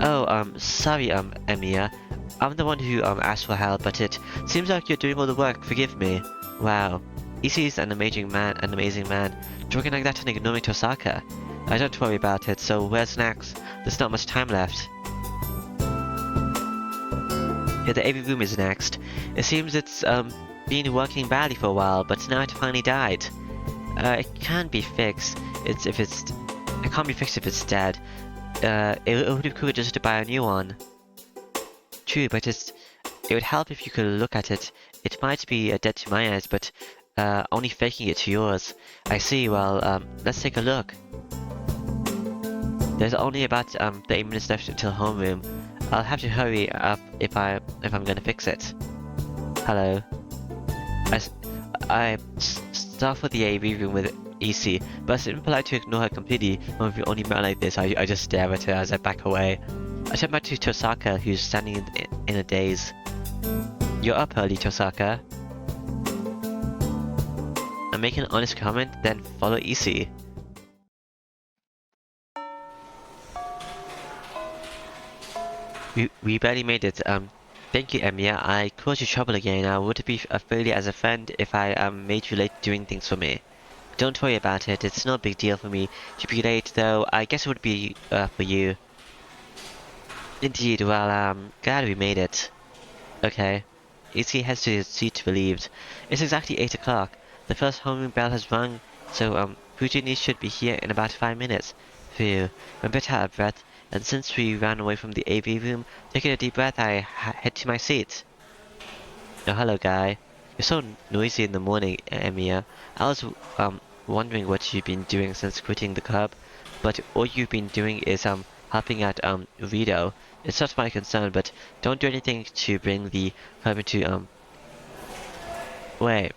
Oh, sorry, Emiya. I'm the one who asked for help, but it seems like you're doing all the work. Forgive me. Wow. Isi's an amazing man, talking like that and ignoring Tosaka. I don't worry about it, so where's next? There's not much time left. Yeah, the AV room is next. It seems it's been working badly for a while, but now it finally died. It can be fixed. It can't be fixed if it's dead. It would be cool just to buy a new one. True, but it would help if you could look at it. It might be dead to my eyes, but only faking it to yours. I see. Well, let's take a look. There's only about 8 minutes left until homeroom. I'll have to hurry up if I'm gonna fix it. Hello. I start with the AV room with EC, but it's impolite to ignore her completely when we only met like this. I just stare at her as I back away. I turn back to Tosaka, who's standing in a daze. You're up early, Tosaka. I make an honest comment, then follow EC. We barely made it. Thank you, Emiya. I caused you trouble again. I would be a failure as a friend if I made you late doing things for me. Don't worry about it. It's no big deal for me to be late, though I guess it would be for you. Indeed. Well, glad we made it. Okay. EC heads to his seat relieved. It's exactly 8 o'clock. The first homeroom bell has rung, so Fujini should be here in about 5 minutes. Phew. I'm a bit out of breath. And since we ran away from the AV room, taking a deep breath, I head to my seat. Oh, hello, guy. You're so noisy in the morning, Emiya. I was wondering what you've been doing since quitting the club, but all you've been doing is helping out Rito. It's not my concern, but don't do anything to bring the club into Wait.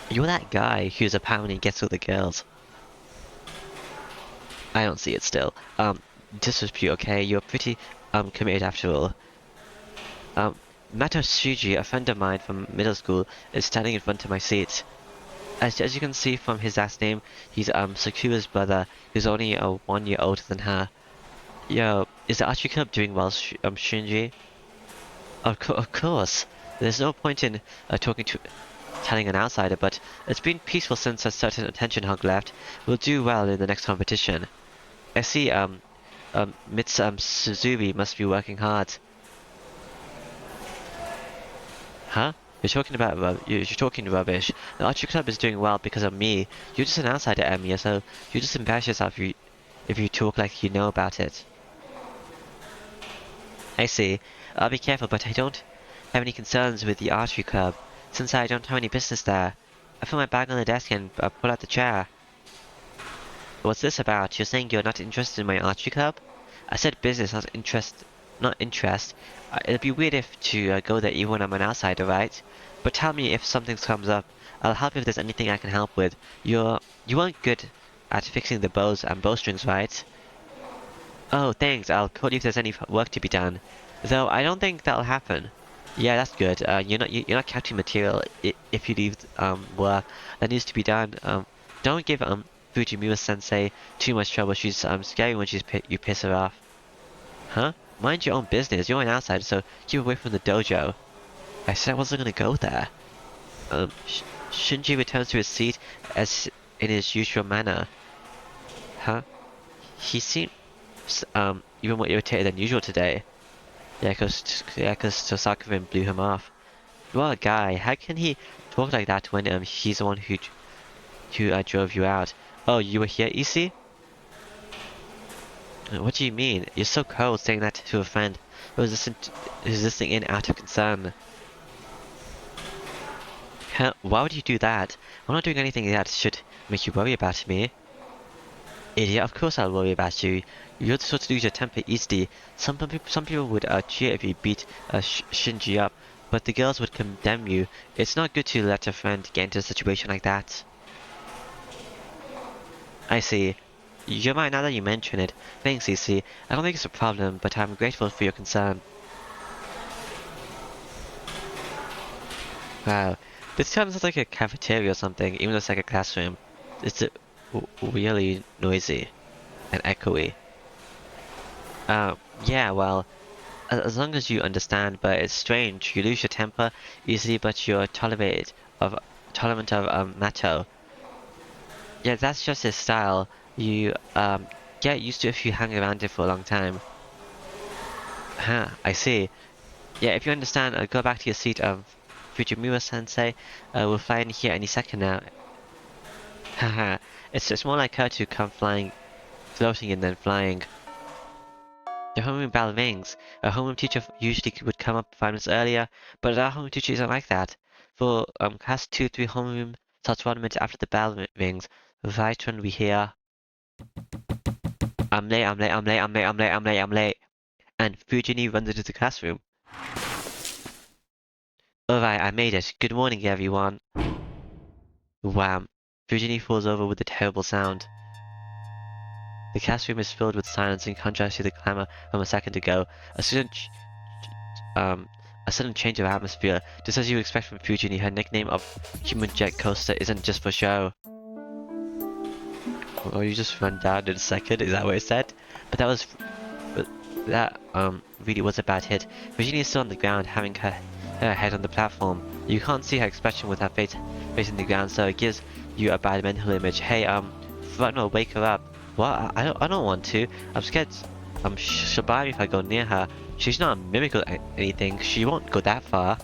You're that guy who's apparently gets all the girls. I don't see it still. This was pure, okay? You're pretty committed after all. Mato Shuji, a friend of mine from middle school, is standing in front of my seat. As you can see from his last name, he's Sakura's brother, who's only 1 year older than her. Yo, is the archery club doing well, Shinji? Of course. There's no point in telling an outsider, but it's been peaceful since a certain attention hog left. We'll do well in the next competition. I see, Suzumi must be working hard. Huh? You're talking rubbish. The archery club is doing well because of me. You're just an outsider, Emiya, so you just embarrass yourself if you talk like you know about it. I see. I'll be careful, but I don't have any concerns with the archery club, since I don't have any business there. I put my bag on the desk and pull out the chair. What's this about? You're saying you're not interested in my archery club? I said business, not interest. Not interest. It'd be weird if to go there even when I'm an outsider, right? But tell me if something comes up. I'll help if there's anything I can help with. You weren't good at fixing the bows and bowstrings, right? Oh, thanks. I'll call you if there's any work to be done. Though I don't think that'll happen. Yeah, that's good. You're not capturing material if you leave work that needs to be done. Don't give Fujimura Sensei too much trouble. She's scary when you piss her off. Huh? Mind your own business. You're an outsider, so keep away from the dojo. I said I wasn't gonna go there. Shinji returns to his seat as in his usual manner. Huh? He seemed even more irritated than usual today. Yeah, cause Tosaka blew him off. What a guy! How can he talk like that when he's the one who drove you out? Oh, you were here, Issei? What do you mean? You're so cold saying that to a friend who's listening in out of concern. Why would you do that? I'm not doing anything that should make you worry about me. Idiot, of course I'll worry about you. You're the sort to lose your temper easily. Some people would cheer if you beat Shinji up, but the girls would condemn you. It's not good to let a friend get into a situation like that. I see. You're right now that you mention it. Thanks, Issei. I don't think it's a problem, but I'm grateful for your concern. Wow. This kind of sounds like a cafeteria or something, even though it's like a classroom. It's really noisy and echoey. Yeah, well, as long as you understand, but it's strange. You lose your temper easily, but you're tolerant of Mato. Yeah, that's just his style. You get used to it if you hang around it for a long time. Huh, I see. Yeah, if you understand, go back to your seat. Fujimura-sensei will fly in here any second now. Haha, it's more like her to come floating and then flying. The homeroom bell rings. A homeroom teacher usually would come up 5 minutes earlier, but our homeroom teacher isn't like that. For class 2-3 homeroom starts 1 minute after the bell rings. Right when we hear, I'm late, I'm late, I'm late, I'm late, I'm late, I'm late, I'm late. And Fujini runs into the classroom. Alright, I made it. Good morning, everyone. Wham. Fujini falls over with a terrible sound. The classroom is filled with silence in contrast to the clamor from a second ago. A sudden change of atmosphere. Just as you expect from Fujini, her nickname of Human Jet Coaster isn't just for show. Oh, you just run down in a second, is that what it said? But that really was a bad hit. Fujini is still on the ground, having her head on the platform. You can't see her expression with her face facing the ground, so it gives you a bad mental image. Hey, front row, wake her up. What? I don't want to. I'm scared. She'll bite me if I go near her. She's not a mimic or anything. She won't go that far.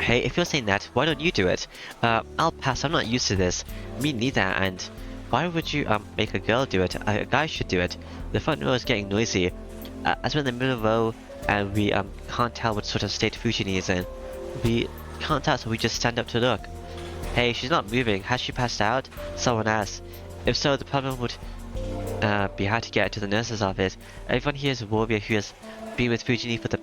Hey, if you're saying that, why don't you do it? I'll pass. I'm not used to this. Me neither. And why would you make a girl do it? A guy should do it. The front row is getting noisy. As we're in the middle row, and we can't tell what sort of state Fujini is in. We can't tell, so we just stand up to look. Hey, she's not moving. Has she passed out? Someone asked. If so, the problem would be how to get her to the nurse's office. Everyone here is a warrior who has been with Fujini for the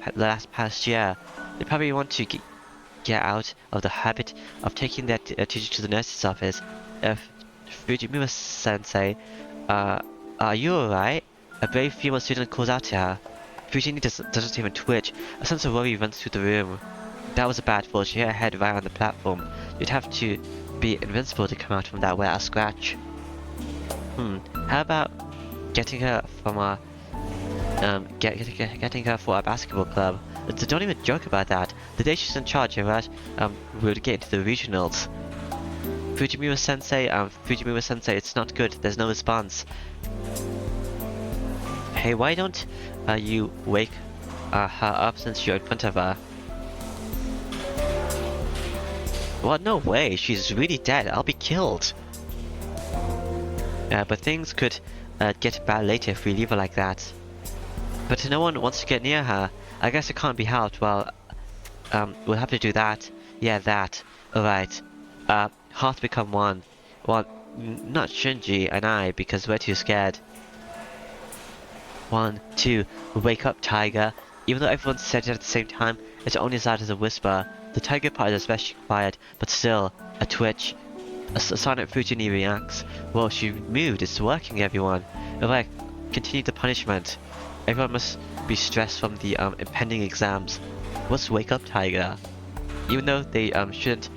past year. They probably want to get out of the habit of taking their teacher to the nurse's office. Fujimura-sensei, are you alright? A brave female student calls out to her. Fujini doesn't even twitch. A sense of worry runs through the room. That was a bad fall. She hit her head right on the platform. You'd have to be invincible to come out from that without a scratch. How about getting her from our getting her for our basketball club? Don't even joke about that. The day she's in charge, right? We'll get into the regionals. Fujimura-sensei, it's not good. There's no response. Hey, why don't you wake her up since you're in front of her? What? No way. She's really dead. I'll be killed. But things could get bad later if we leave her like that. But no one wants to get near her. I guess it can't be helped. Well, we'll have to do that. Yeah, that. Alright. Hearts become one. Well, not Shinji and I, because we're too scared. 1, 2, wake up, Tiger. Even though everyone said it at the same time, it's only as loud as a whisper. The Tiger part is especially quiet, but still, a twitch. A silent Fujini reacts. Well, she moved, it's working, everyone. Alright, continue the punishment. Everyone must be stressed from the impending exams. Let's wake up, Tiger. Even though they shouldn't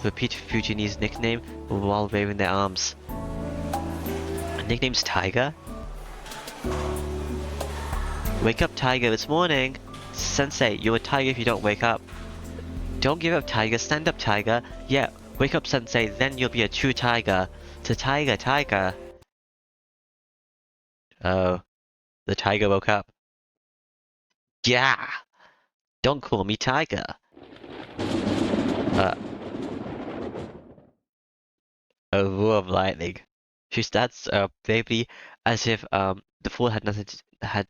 repeat Fujini's nickname while waving their arms. Nickname's Tiger? Wake up, Tiger, it's morning! Sensei, you're a tiger if you don't wake up. Don't give up, Tiger, stand up, Tiger. Yeah, wake up, Sensei, then you'll be a true tiger. To Tiger, Tiger. Oh, the tiger woke up. Yeah! Don't call me Tiger. Uh, a roar of lightning. She starts bravely as if the fool had nothing had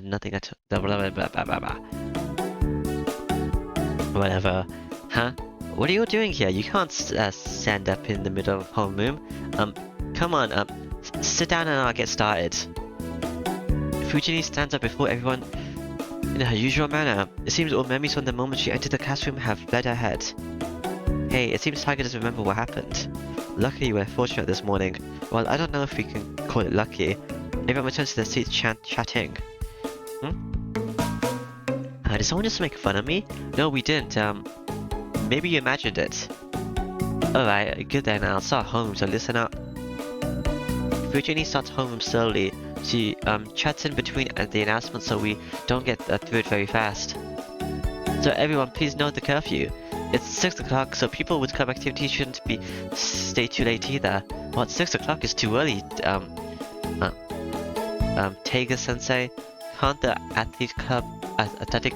nothing at blah, blah, blah, blah, blah, blah. Whatever. Huh? What are you doing here? You can't stand up in the middle of homeroom. Come on, sit down and I'll get started. Fujini stands up before everyone in her usual manner. It seems all memories from the moment she entered the classroom have fled her head. Hey, it seems Tiger doesn't remember what happened. Luckily, we're fortunate this morning. Well, I don't know if we can call it lucky. Everyone returns to their seats chatting. Did someone just make fun of me? No, we didn't. Maybe you imagined it. Alright, good then. I'll start home, so listen up. Fujini starts homeroom slowly. She chats in between the announcements so we don't get through it very fast. So everyone, please note the curfew. It's 6 o'clock, so people with club activity shouldn't stay too late either. Well, 6 o'clock is too early, Taiga-sensei. Can't the athletic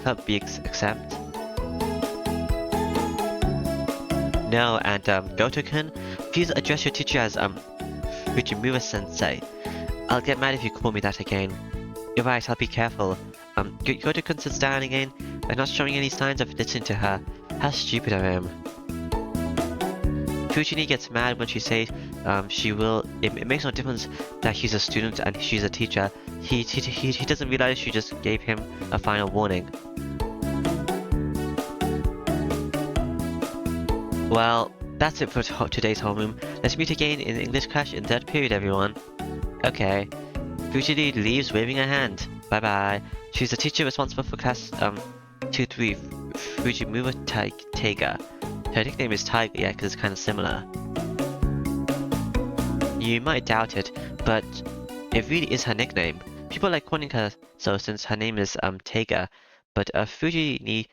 club be exempt? No, and Goto-kun, please address your teacher as Fujimura-sensei. I'll get mad if you call me that again. You're right, I'll be careful. Goto-kun sits down again, but not showing any signs of listening to her. How stupid I am. Fujini gets mad when she says she will. It makes no difference that he's a student and she's a teacher. He doesn't realize she just gave him a final warning. Well, that's it for today's homeroom. Let's meet again in English class in third period, everyone. Okay. Fujini leaves waving her hand. Bye bye. She's the teacher responsible for class 2-3, Fujimura Taiga. Her nickname is Tiger, yeah, because it's kind of similar. You might doubt it, but it really is her nickname. People like calling her so since her name is Taiga, but Fujini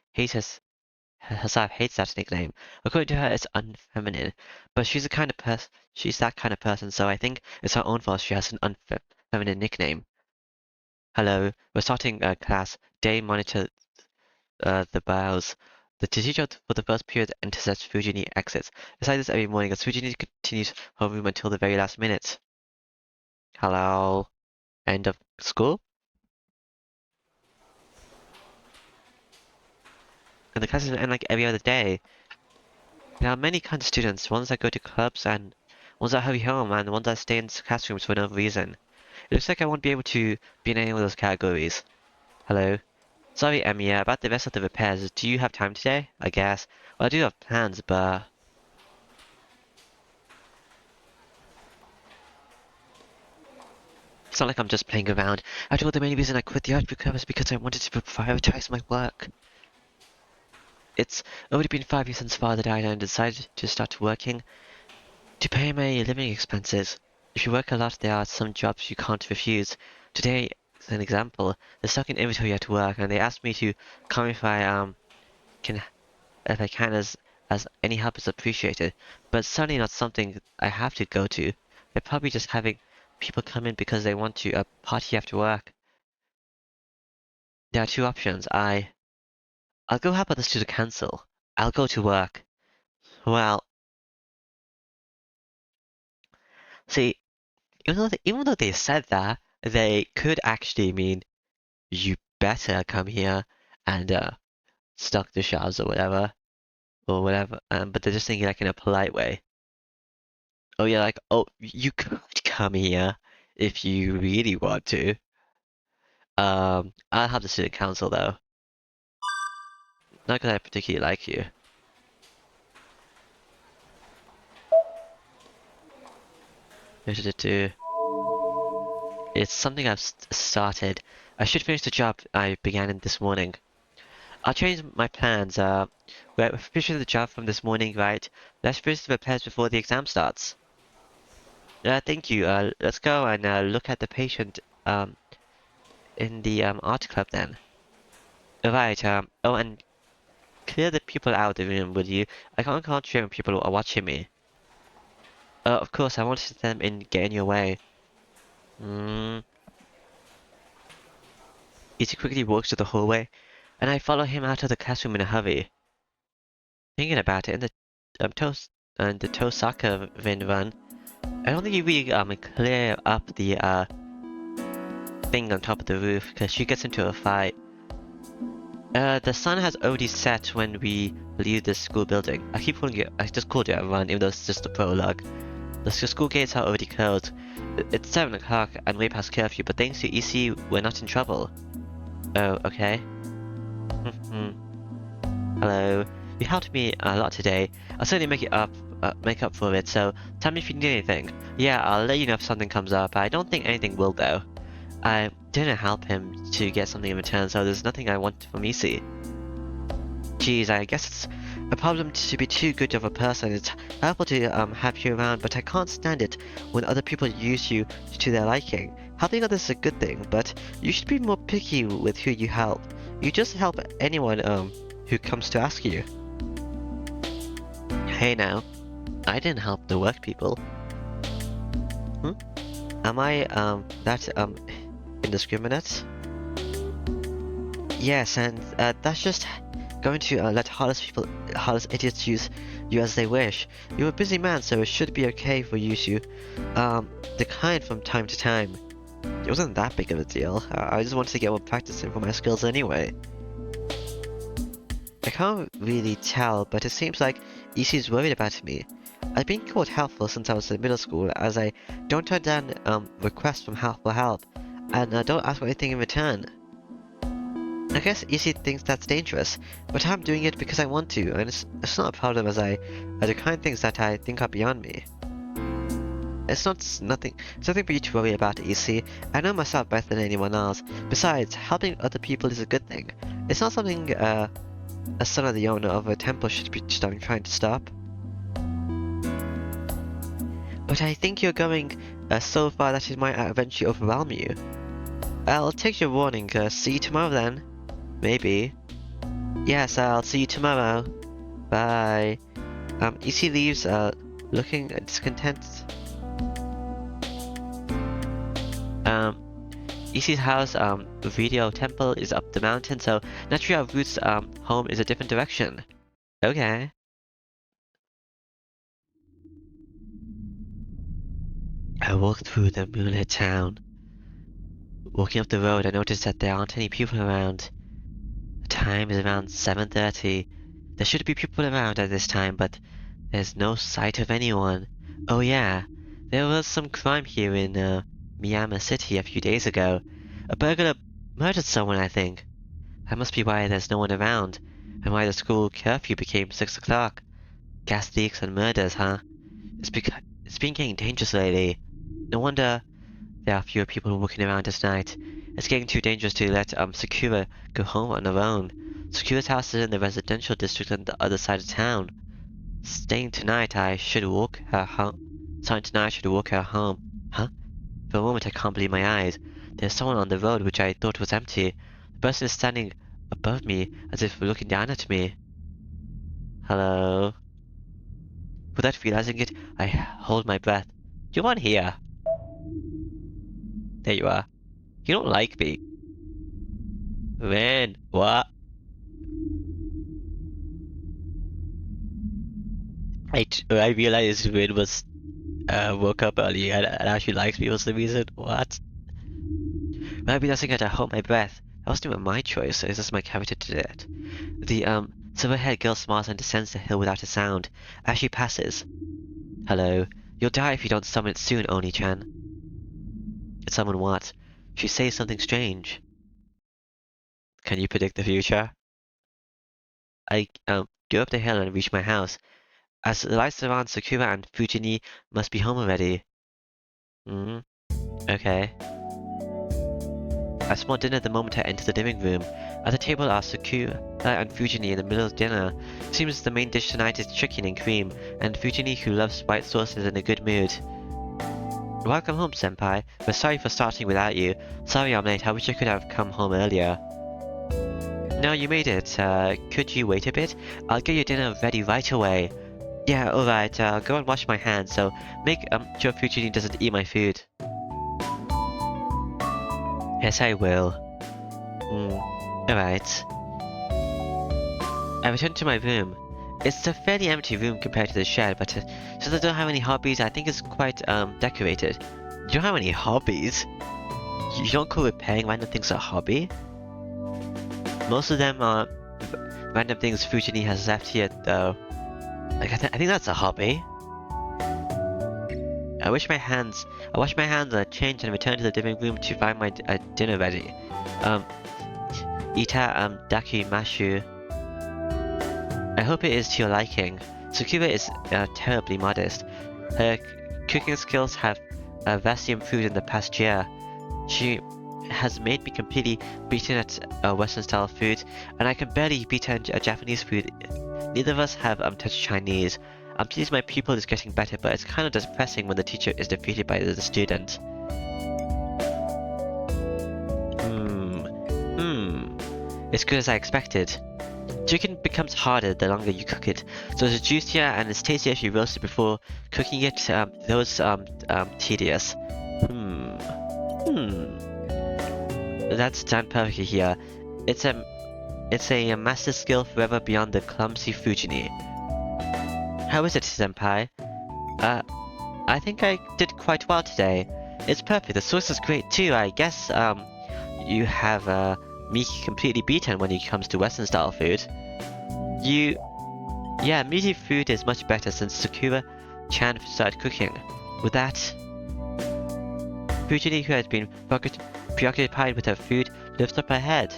herself hates that nickname. According to her, it's unfeminine, but she's that kind of person, so I think it's her own fault she has an unfeminine nickname. Hello, we're starting class. Day monitor the bows. The teacher for the first period enters as Fujini exits. It's like this every morning as Fujini continues homeroom until the very last minute. Hello? End of school? And the classes end like every other day. There are many kinds of students, ones that go to clubs and ones that hurry home and ones that stay in classrooms for no reason. It looks like I won't be able to be in any of those categories. Hello? Sorry, Emiya, about the rest of the repairs. Do you have time today? I guess. Well, I do have plans, but... It's not like I'm just playing around. After all, the main reason I quit the art club is because I wanted to prioritize my work. It's already been 5 years since father died and I decided to start working to pay my living expenses. If you work a lot, there are some jobs you can't refuse. Today, as an example, they're stuck in inventory at work and they asked me to come can if I can as any help is appreciated. But it's certainly not something I have to go to. They're probably just having people come in because they want to party after work. There are two options. I'll go help others to cancel. I'll go to work. Well, see, even though they said that, they could actually mean you better come here and stock the shelves or whatever. But they're just thinking like in a polite way. Oh yeah, like oh you could come here if you really want to. I'll have the student council though. Not because I particularly like you. It's something I've started. I should finish the job I began in this morning. I'll change my plans. We're finishing the job from this morning, right? Let's finish the repairs before the exam starts. Thank you. Let's go and look at the patient in the art club then. Alright, oh, and clear the people out of the room, would you? I can't concentrate when people are watching me. Of course, I won't let them get in your way. Hmm. Izzy quickly walks to the hallway, and I follow him out of the classroom in a hurry. Thinking about it, in the toast and the Tosaka Vin run, I don't think you really clear up the thing on top of the roof because she gets into a fight. The sun has already set when we leave the school building. I keep calling it, I just called it a run even though it's just a prologue. The school gates are already closed. It's 7 o'clock and way past curfew, but thanks to EC, we're not in trouble. Oh, okay. Hello. You helped me a lot today. I'll certainly make up for it, so tell me if you need anything. Yeah, I'll let you know if something comes up. I don't think anything will though. I didn't help him to get something in return, so there's nothing I want from EC. Geez, I guess it's a problem to be too good of a person. It's helpful to have you around, but I can't stand it when other people use you to their liking. Helping others is a good thing, but you should be more picky with who you help. You just help anyone who comes to ask you. Hey now, I didn't help the work people. Hmm? Am I that indiscriminate? Yes, and that's just going to let heartless idiots use you as they wish. You're a busy man, so it should be okay for you to decline from time to time. It wasn't that big of a deal. I just wanted to get more practice in for my skills anyway. I can't really tell, but it seems like EC's worried about me. I've been quite helpful since I was in middle school, as I don't turn down requests from for help, and don't ask for anything in return. I guess EC thinks that's dangerous, but I'm doing it because I want to, and it's not a problem as I decline things that I think are beyond me. It's nothing for you to worry about, EC. I know myself better than anyone else. Besides, helping other people is a good thing. It's not something a son of the owner of a temple should be trying to stop. But I think you're going so far that it might eventually overwhelm you. I'll take your warning. See you tomorrow then. Maybe. Yes, I'll see you tomorrow. Bye. EC leaves, looking discontent. EC's house, video temple is up the mountain, so naturally our routes, home is a different direction. Okay. I walked through the moonlit town. Walking up the road, I noticed that there aren't any people around. The time is around 7:30. There should be people around at this time, but there's no sight of anyone. Oh yeah, there was some crime here in, Miyama City a few days ago. A burglar murdered someone, I think. That must be why there's no one around, and why the school curfew became 6 o'clock. Gas leaks and murders, huh? It's been getting dangerous lately. No wonder there are fewer people walking around at night. It's getting too dangerous to let Sakura go home on her own. Sakura's house is in the residential district on the other side of town. Staying tonight, I should walk her home. Starting tonight, I should walk her home. Huh? For a moment, I can't believe my eyes. There's someone on the road which I thought was empty. The person is standing above me, as if looking down at me. Hello? Without realizing it, I hold my breath. You aren't here. There you are. You don't like me. Man, what? I realized Rin was woke up early and actually likes me was the reason. What? Maybe doesn't get to hold my breath. That wasn't even my choice, so it's just my character did it. The silver-haired girl smiles and descends the hill without a sound. As she passes. Hello. You'll die if you don't summon it soon, Oni-chan. Summon what? She says something strange. Can you predict the future? I, go up the hill and reach my house. As the lights around Sakura and Fujini must be home already. Okay. I smell dinner the moment I enter the living room. At the table are Sakura and Fujini in the middle of dinner. Seems the main dish tonight is chicken and cream, and Fujini, who loves white sauce, is in a good mood. Welcome home, senpai. We're sorry for starting without you. Sorry I'm late, I wish I could have come home earlier. No, you made it. Could you wait a bit? I'll get your dinner ready right away. Yeah, alright, go and wash my hands, so make sure Fujini doesn't eat my food. Yes, I will. Alright. I return to my room. It's a fairly empty room compared to the shed, but since I don't have any hobbies, I think it's quite decorated. You don't have any hobbies? You don't call repairing random things a hobby? Most of them are random things Fujini has left here, though. Like, I think that's a hobby. I wash my hands and I change and return to the living room to find my dinner ready. Ita dakimashu. I hope it is to your liking. Sakura is terribly modest. Her cooking skills have vastly improved in the past year. She has made me completely beaten at Western style food, and I can barely beat her at Japanese food. Neither of us have touched Chinese. I'm pleased my pupil is getting better, but it's kind of depressing when the teacher is defeated by the student. It's good as I expected. Chicken becomes harder the longer you cook it, so it's juicier and it's tastier if you roast it before cooking it. Those tedious. That's done perfectly here. It's a master skill forever beyond the clumsy Fujini. How is it, senpai? I think I did quite well today. It's perfect. The sauce is great too. I guess you have me completely beaten when it comes to Western style food. Yeah, meaty food is much better since Sakura-chan started cooking. With that, Fujini, who has been preoccupied with her food, lifts up her head.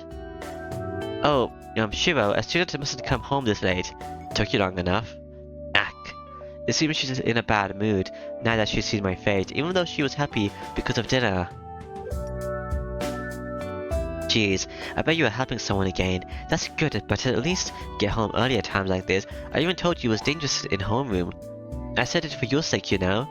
Oh, Shiro, a student mustn't come home this late. Took you long enough. Ack. It seems she's in a bad mood now that she's seen my fate, even though she was happy because of dinner. Jeez, I bet you are helping someone again. That's good, but at least get home early at times like this. I even told you it was dangerous in homeroom. I said it for your sake, you know.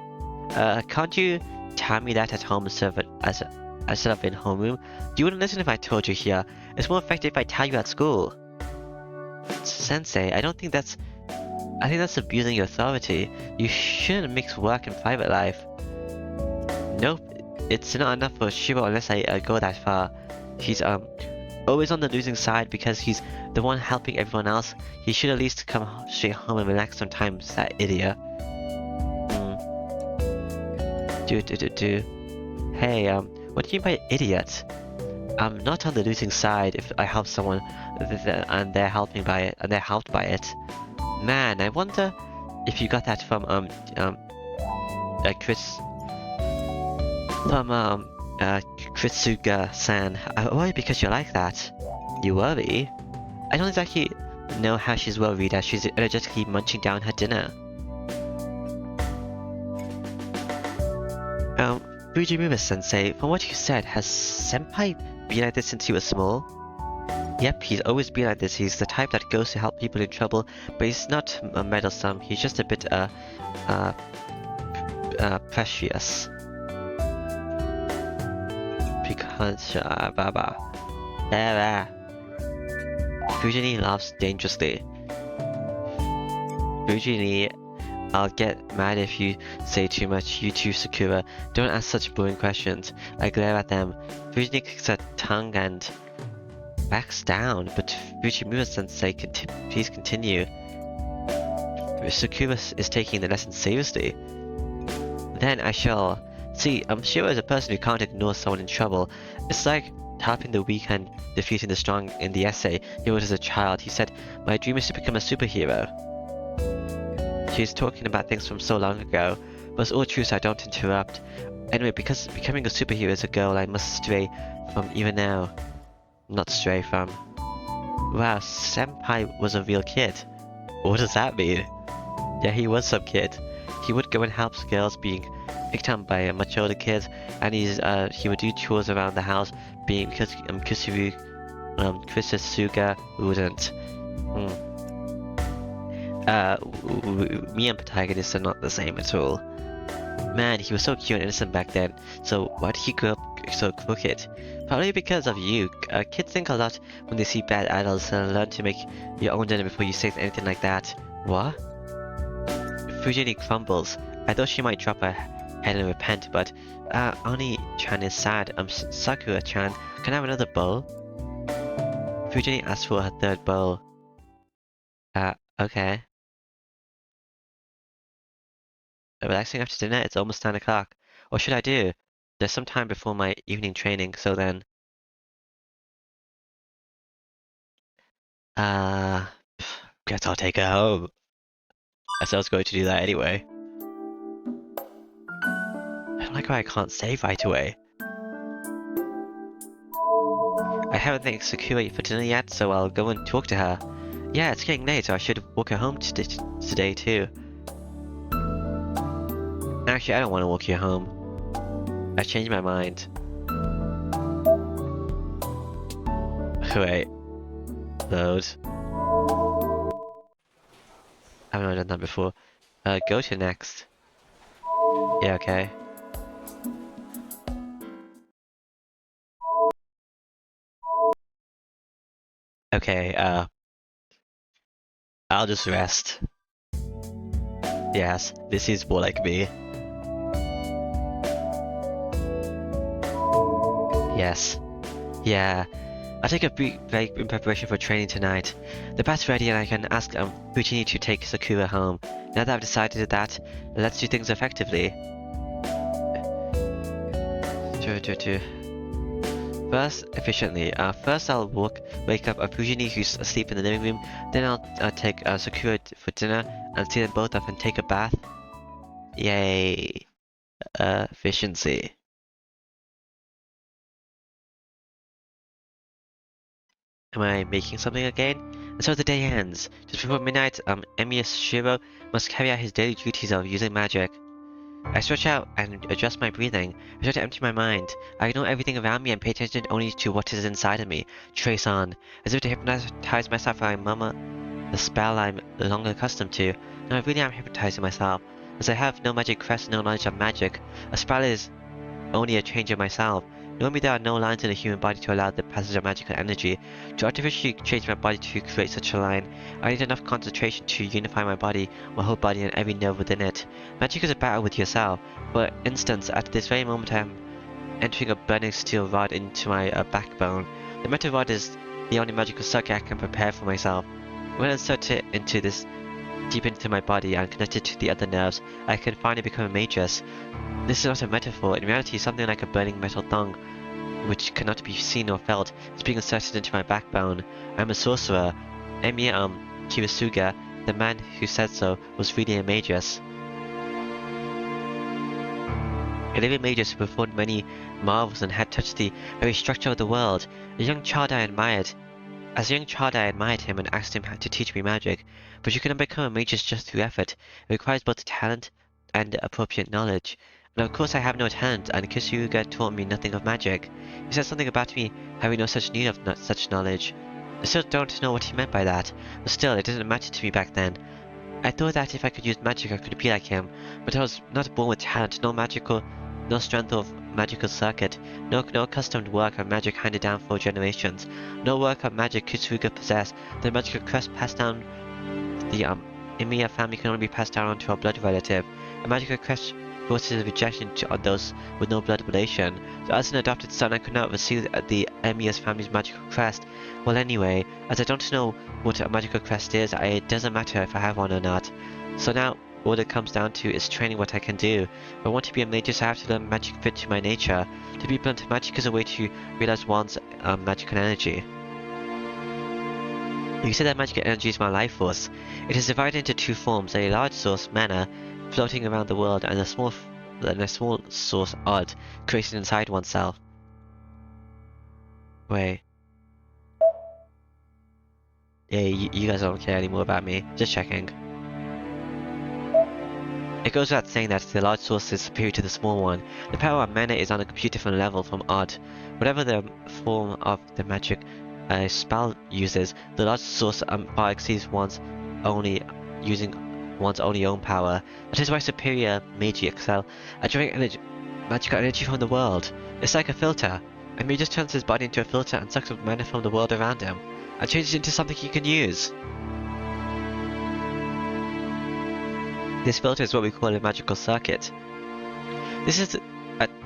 Can't you tell me that at home instead of in homeroom? You wouldn't listen if I told you here. It's more effective if I tell you at school. Sensei, I think that's abusing your authority. You shouldn't mix work and private life. Nope, it's not enough for Shiro unless I go that far. He's always on the losing side because he's the one helping everyone else. He should at least come straight home and relax sometimes, that idiot. Hey, what do you mean by idiot? I'm not on the losing side if I help someone and they're helped by it. Man, I wonder if you got that from Kritsuga-san. I worry because you're like that. You worry? I don't exactly know how she's worried as she's energetically munching down her dinner. Fujimura-sensei, from what you said, has Senpai been like this since he was small? Yep, he's always been like this. He's the type that goes to help people in trouble, but he's not meddlesome. He's just a bit precious. Because Fujini laughs dangerously. Fujini, I'll get mad if you say too much. You too, Sakura. Don't ask such boring questions. I glare at them. Fujini kicks her tongue and backs down, but Fujimura-sensei, please continue. Sakura is taking the lesson seriously. Then I shall. See, Shiro is a person who can't ignore someone in trouble. It's like helping the weak and defeating the strong. In the essay he wrote as a child, he said, "My dream is to become a superhero." She's talking about things from so long ago, but it's all true, so I don't interrupt. Anyway, because becoming a superhero is a goal I must stray from even now. Not stray from. Wow, Senpai was a real kid. What does that mean? Yeah, he was some kid. He would go and help girls being picked on by much older kids, and he would do chores around the house, because Kusasuga wouldn't. Me and protagonists are not the same at all. Man, he was so cute and innocent back then, so why did he grow up so crooked? Probably because of you. Kids think a lot when they see bad adults, and learn to make your own dinner before you say anything like that. What? Fujini crumbles. I thought she might drop her head and repent, but Oni-chan is sad. Sakura-chan, can I have another bowl? Fujini asked for her third bowl. Okay. Relaxing after dinner? It's almost 9 o'clock. What should I do? There's some time before my evening training, so then... guess I'll take her home. I was going to do that anyway. I don't like how I can't save right away. I haven't thanked Sakura for dinner yet, so I'll go and talk to her. Yeah, it's getting late, so I should walk her home today too. Actually, I don't want to walk you home. I changed my mind. Wait. Load. I've never done that before. Go to next. Yeah, okay. Okay, I'll just rest. Yes, this is more like me. Yes. Yeah. I'll take a brief break in preparation for training tonight. The bath's ready and I can ask Puccini to take Sakura home. Now that I've decided that, let's do things effectively. First, efficiently. First I'll wake up Puccini who's asleep in the living room. Then I'll take Sakura for dinner and see them both up and take a bath. Yay. Efficiency. Am I making something again? And so the day ends. Just before midnight, Emius Shiro must carry out his daily duties of using magic. I stretch out and adjust my breathing. I try to empty my mind. I ignore everything around me and pay attention only to what is inside of me. Trace on. As if to hypnotize myself, I murmur the spell I'm long accustomed to. No, I really am hypnotizing myself. As I have no magic crest, no knowledge of magic. A spell is only a change of myself. Normally there are no lines in the human body to allow the passage of magical energy. To artificially change my body to create such a line, I need enough concentration to unify my body, my whole body and every nerve within it. Magic is a battle with yourself. For instance, at this very moment I am entering a burning steel rod into my backbone. The metal rod is the only magical circuit I can prepare for myself. When I insert it into this deep into my body and connect it to the other nerves, I can finally become a magus. This is not a metaphor. In reality, something like a burning metal thong, which cannot be seen or felt, is being inserted into my backbone. I am a sorcerer. Emi Kirisuga, the man who said so, was really a magus. A living magus who performed many marvels and had touched the very structure of the world. As a young child I admired him and asked him how to teach me magic. But you cannot become a magus just through effort. It requires both talent and appropriate knowledge. And of course I have no talent, and Kisuga taught me nothing of magic. He said something about me having no such need of such knowledge. I still don't know what he meant by that, but still, it didn't matter to me back then. I thought that if I could use magic I could be like him, but I was not born with talent, no strength of magical circuit, no accustomed work of magic handed down for generations, no work of magic Kisuga possessed. The magical crest passed down the Emiya family can only be passed down onto a blood relative. A magical crest forces rejection on those with no blood relation. So as an adopted son, I could not receive the Emiya's family's magical crest. Well anyway, as I don't know what a magical crest is, it doesn't matter if I have one or not. So now, all it comes down to is training what I can do. If I want to be a mage, so I have to learn magic fit to my nature. To be blunt, magic is a way to realize one's magical energy. You can say that magical energy is my life force. It is divided into two forms: a large source, mana, floating around the world, and a small source, odd, created inside oneself. Wait. Yeah, you guys don't care anymore about me. Just checking. It goes without saying that the large source is superior to the small one. The power of mana is on a completely different level from odd. Whatever the form of the magic a spell uses, the large source far exceeds one's only own power. That is why superior magi excel at drawing magical energy from the world. It's like a filter. A mage just turns his body into a filter and sucks up mana from the world around him, and changes it into something he can use. This filter is what we call a magical circuit. This is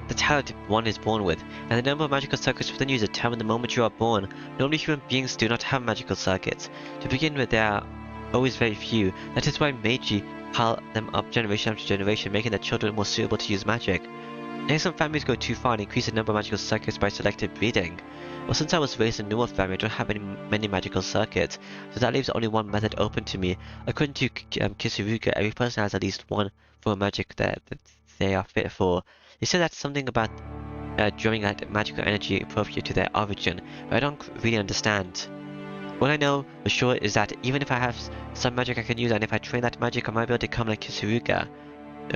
the talent one is born with, and the number of magical circuits within you is determined the moment you are born. Normally human beings do not have magical circuits. To begin with, there are always very few. That is why Meiji pile them up generation after generation, making their children more suitable to use magic. And some families go too far and increase the number of magical circuits by selective breeding. Well, since I was raised in a normal family, I don't have many magical circuits, so that leaves only one method open to me. According to Kisuruga, every person has at least one form of magic that they are fit for. They say that's something about drawing out magical energy appropriate to their origin, but I don't really understand. What I know for sure is that even if I have some magic I can use, and if I train that magic, I might be able to become like Kisuruga.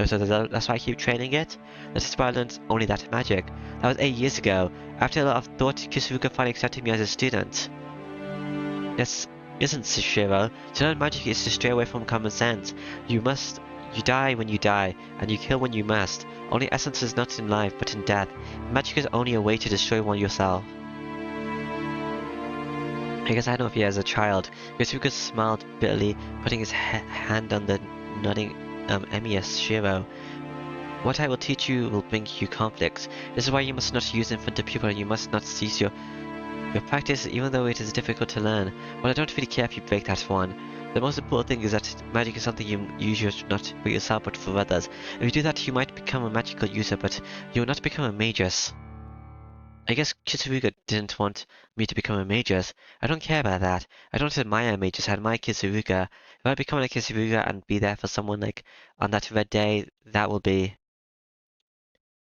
So that's why I keep training it. That is why I learned only that magic. That was 8 years ago. After a lot of thought, Kisuruga finally accepted me as a student. This isn't Shiro. To learn magic is to stray away from common sense. You die when you die, and you kill when you must. Only essence is not in life, but in death. Magic is only a way to destroy one yourself. I guess I had no fear as a child. Kisuruga smiled bitterly, putting his hand on the nodding MES Shiro. What I will teach you will bring you conflicts. This is why you must not use in front of people, and you must not cease your practice even though it is difficult to learn. Well, I don't really care if you break that one. The most important thing is that magic is something you use not for yourself but for others. If you do that, you might become a magical user, but you will not become a magus. I guess Kisuruga didn't want me to become a magus. I don't care about that. I don't admire mages, I admire Kisuruga. If I become like Kisuruga and be there for someone like on that red day, that will be...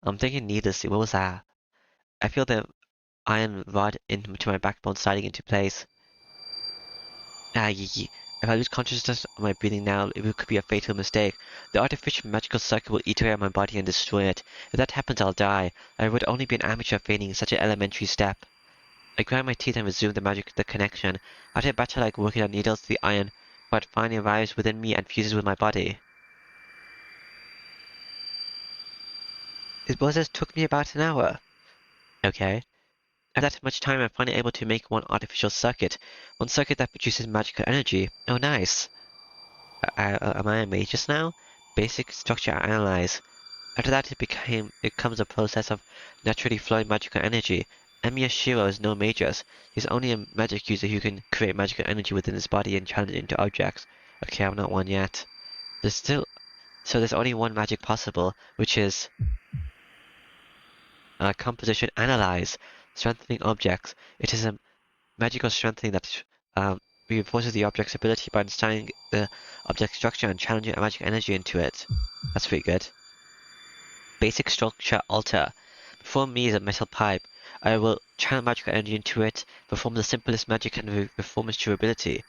I'm thinking needlessly, what was that? I feel the iron rod into my backbone sliding into place. If I lose consciousness of my breathing now, it could be a fatal mistake. The artificial magical circuit will eat away at my body and destroy it. If that happens, I'll die. I would only be an amateur failing in such an elementary step. I grind my teeth and resume the connection. After a battle like working on needles, the iron rod finally arrives within me and fuses with my body. This process took me about an hour. Okay. After that much time, I'm finally able to make one artificial circuit. One circuit that produces magical energy. Oh, nice. Am I a magus now? Basic structure analyze. After that, it becomes a process of naturally flowing magical energy. Emiya Shiro is no magus. He's only a magic user who can create magical energy within his body and channel it into objects. Okay, I'm not one yet. So there's only one magic possible, which is composition analyze, strengthening objects. It is a magical strengthening that reinforces the object's ability by understanding the object structure and challenging magic energy into it. That's pretty good. Basic structure alter. Before me is a metal pipe. I will channel magical energy into it, perform the simplest magic and reform its durability.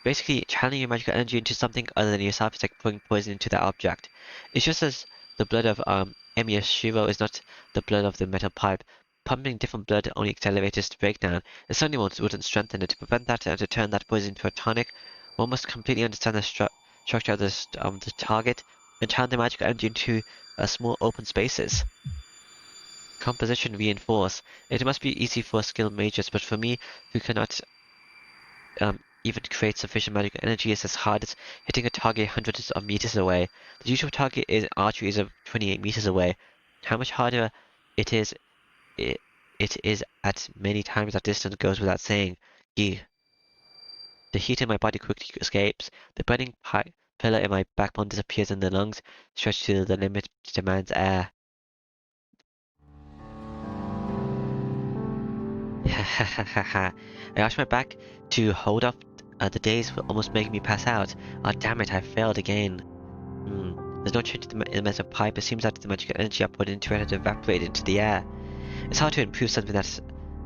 Basically, channeling your magical energy into something other than yourself is like pouring poison into that object. It's just as the blood of Emiya Shiro is not the blood of the metal pipe. Pumping different blood only accelerates its breakdown. It certainly wouldn't strengthen it. To prevent that and to turn that poison into a tonic, one must completely understand the structure of the target and channel the magical energy into small open spaces. Composition reinforce. It must be easy for skilled mages, but for me, who cannot even create sufficient magical energy, is as hard as hitting a target hundreds of meters away. The usual target in archery is 28 meters away. How much harder it is at many times that distance goes without saying. Gee. The heat in my body quickly escapes. The burning pillar in my backbone disappears and the lungs stretch to the limit which demands air. I arched my back to hold off the days were almost making me pass out. Oh damn it, I failed again. There's no change in the metal pipe. It seems that the magical energy I put into it had evaporated into the air. It's hard to improve something that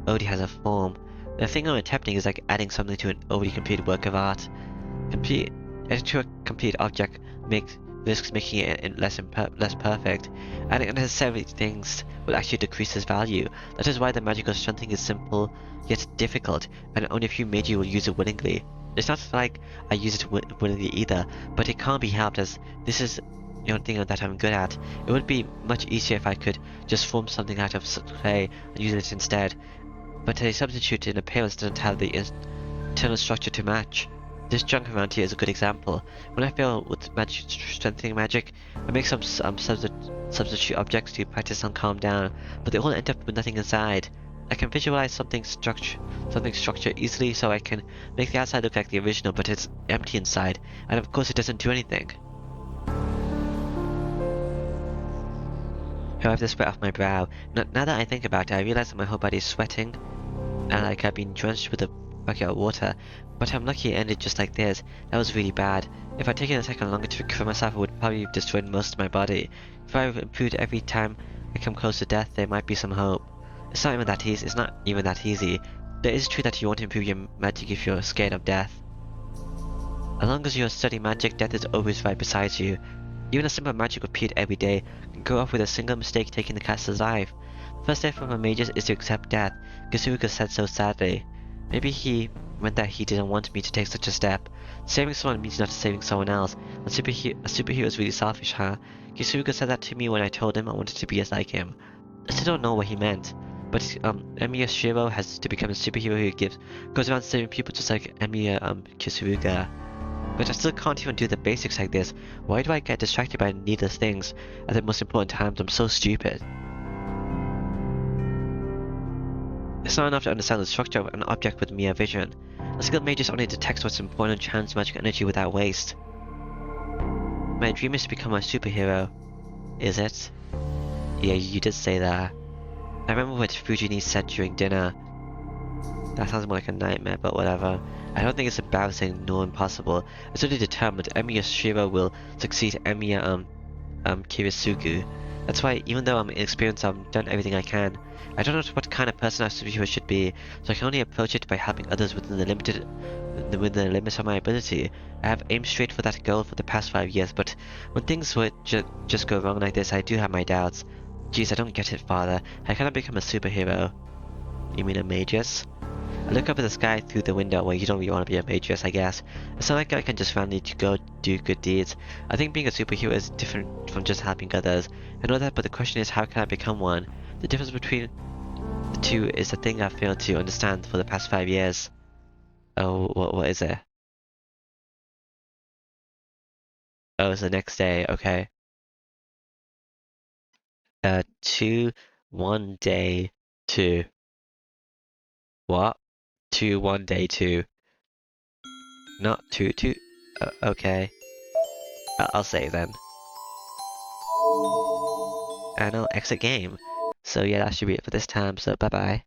already has a form. The thing I'm attempting is like adding something to an already completed work of art. Adding to a complete object risks making it less perfect. Adding unnecessary things will actually decrease its value. That is why the magical stone thing is simple yet difficult, and only a few magi will use it willingly. It's not like I use it willingly either, but it can't be helped as this is the only thing that I'm good at. It would be much easier if I could just form something out of clay and use it instead, but a substitute in appearance doesn't have the internal structure to match. This junk around here is a good example. When I fail with strengthening magic, I make some substitute objects to practice and calm down, but they all end up with nothing inside. I can visualize something structured easily, so I can make the outside look like the original, but it's empty inside, and of course it doesn't do anything. I wipe the sweat off my brow. Now that I think about it, I realize that my whole body is sweating, and like I've been drenched with a bucket of water. But I'm lucky it ended just like this. That was really bad. If I'd taken a second longer to recover myself, I would probably have destroyed most of my body. If I improved every time I come close to death, there might be some hope. It's not even that easy. It's not even that easy. But it is true that you want to improve your magic if you're scared of death. As long as you're studying magic, death is always right beside you. Even a simple magic repeated every day can go off with a single mistake taking the caster's life. The first step from a mage is to accept death. Kisuga said so sadly. Maybe he meant that he didn't want me to take such a step. Saving someone means not saving someone else. A superhero is really selfish, huh? Kisuga said that to me when I told him I wanted to be as like him. I still don't know what he meant. But Emiya Shiro has to become a superhero who goes around saving people just like Emiya Kisuga. But I still can't even do the basics like this. Why do I get distracted by needless things at the most important times? I'm so stupid. It's not enough to understand the structure of an object with mere vision. A skilled mage only detects what's important and channels magic energy without waste. My dream is to become a superhero. Is it? Yeah, you did say that. I remember what Fujini said during dinner. That sounds more like a nightmare, but whatever. I don't think it's embarrassing nor impossible. It's only determined Emiya Shiro will succeed Emiya Kirisugu. That's why, even though I'm inexperienced, I've done everything I can. I don't know what kind of person a superhero should be, so I can only approach it by helping others within the limits of my ability. I have aimed straight for that goal for the past 5 years, but when things would just go wrong like this, I do have my doubts. Geez, I don't get it, father. How can I become a superhero? You mean a magus? I look up at the sky through the window. Well, you don't really want to be a magus, I guess. It's not like I can just randomly go do good deeds. I think being a superhero is different from just helping others. I know that, but the question is, how can I become one? The difference between the two is the thing I've failed to understand for the past 5 years. Oh, what is it? Oh, it's the next day, okay. 2, 1 day, 2. What? 2, 1 day, 2. Not 2, 2. Okay. I'll save then. And I'll exit game. So yeah, that should be it for this time, so bye bye.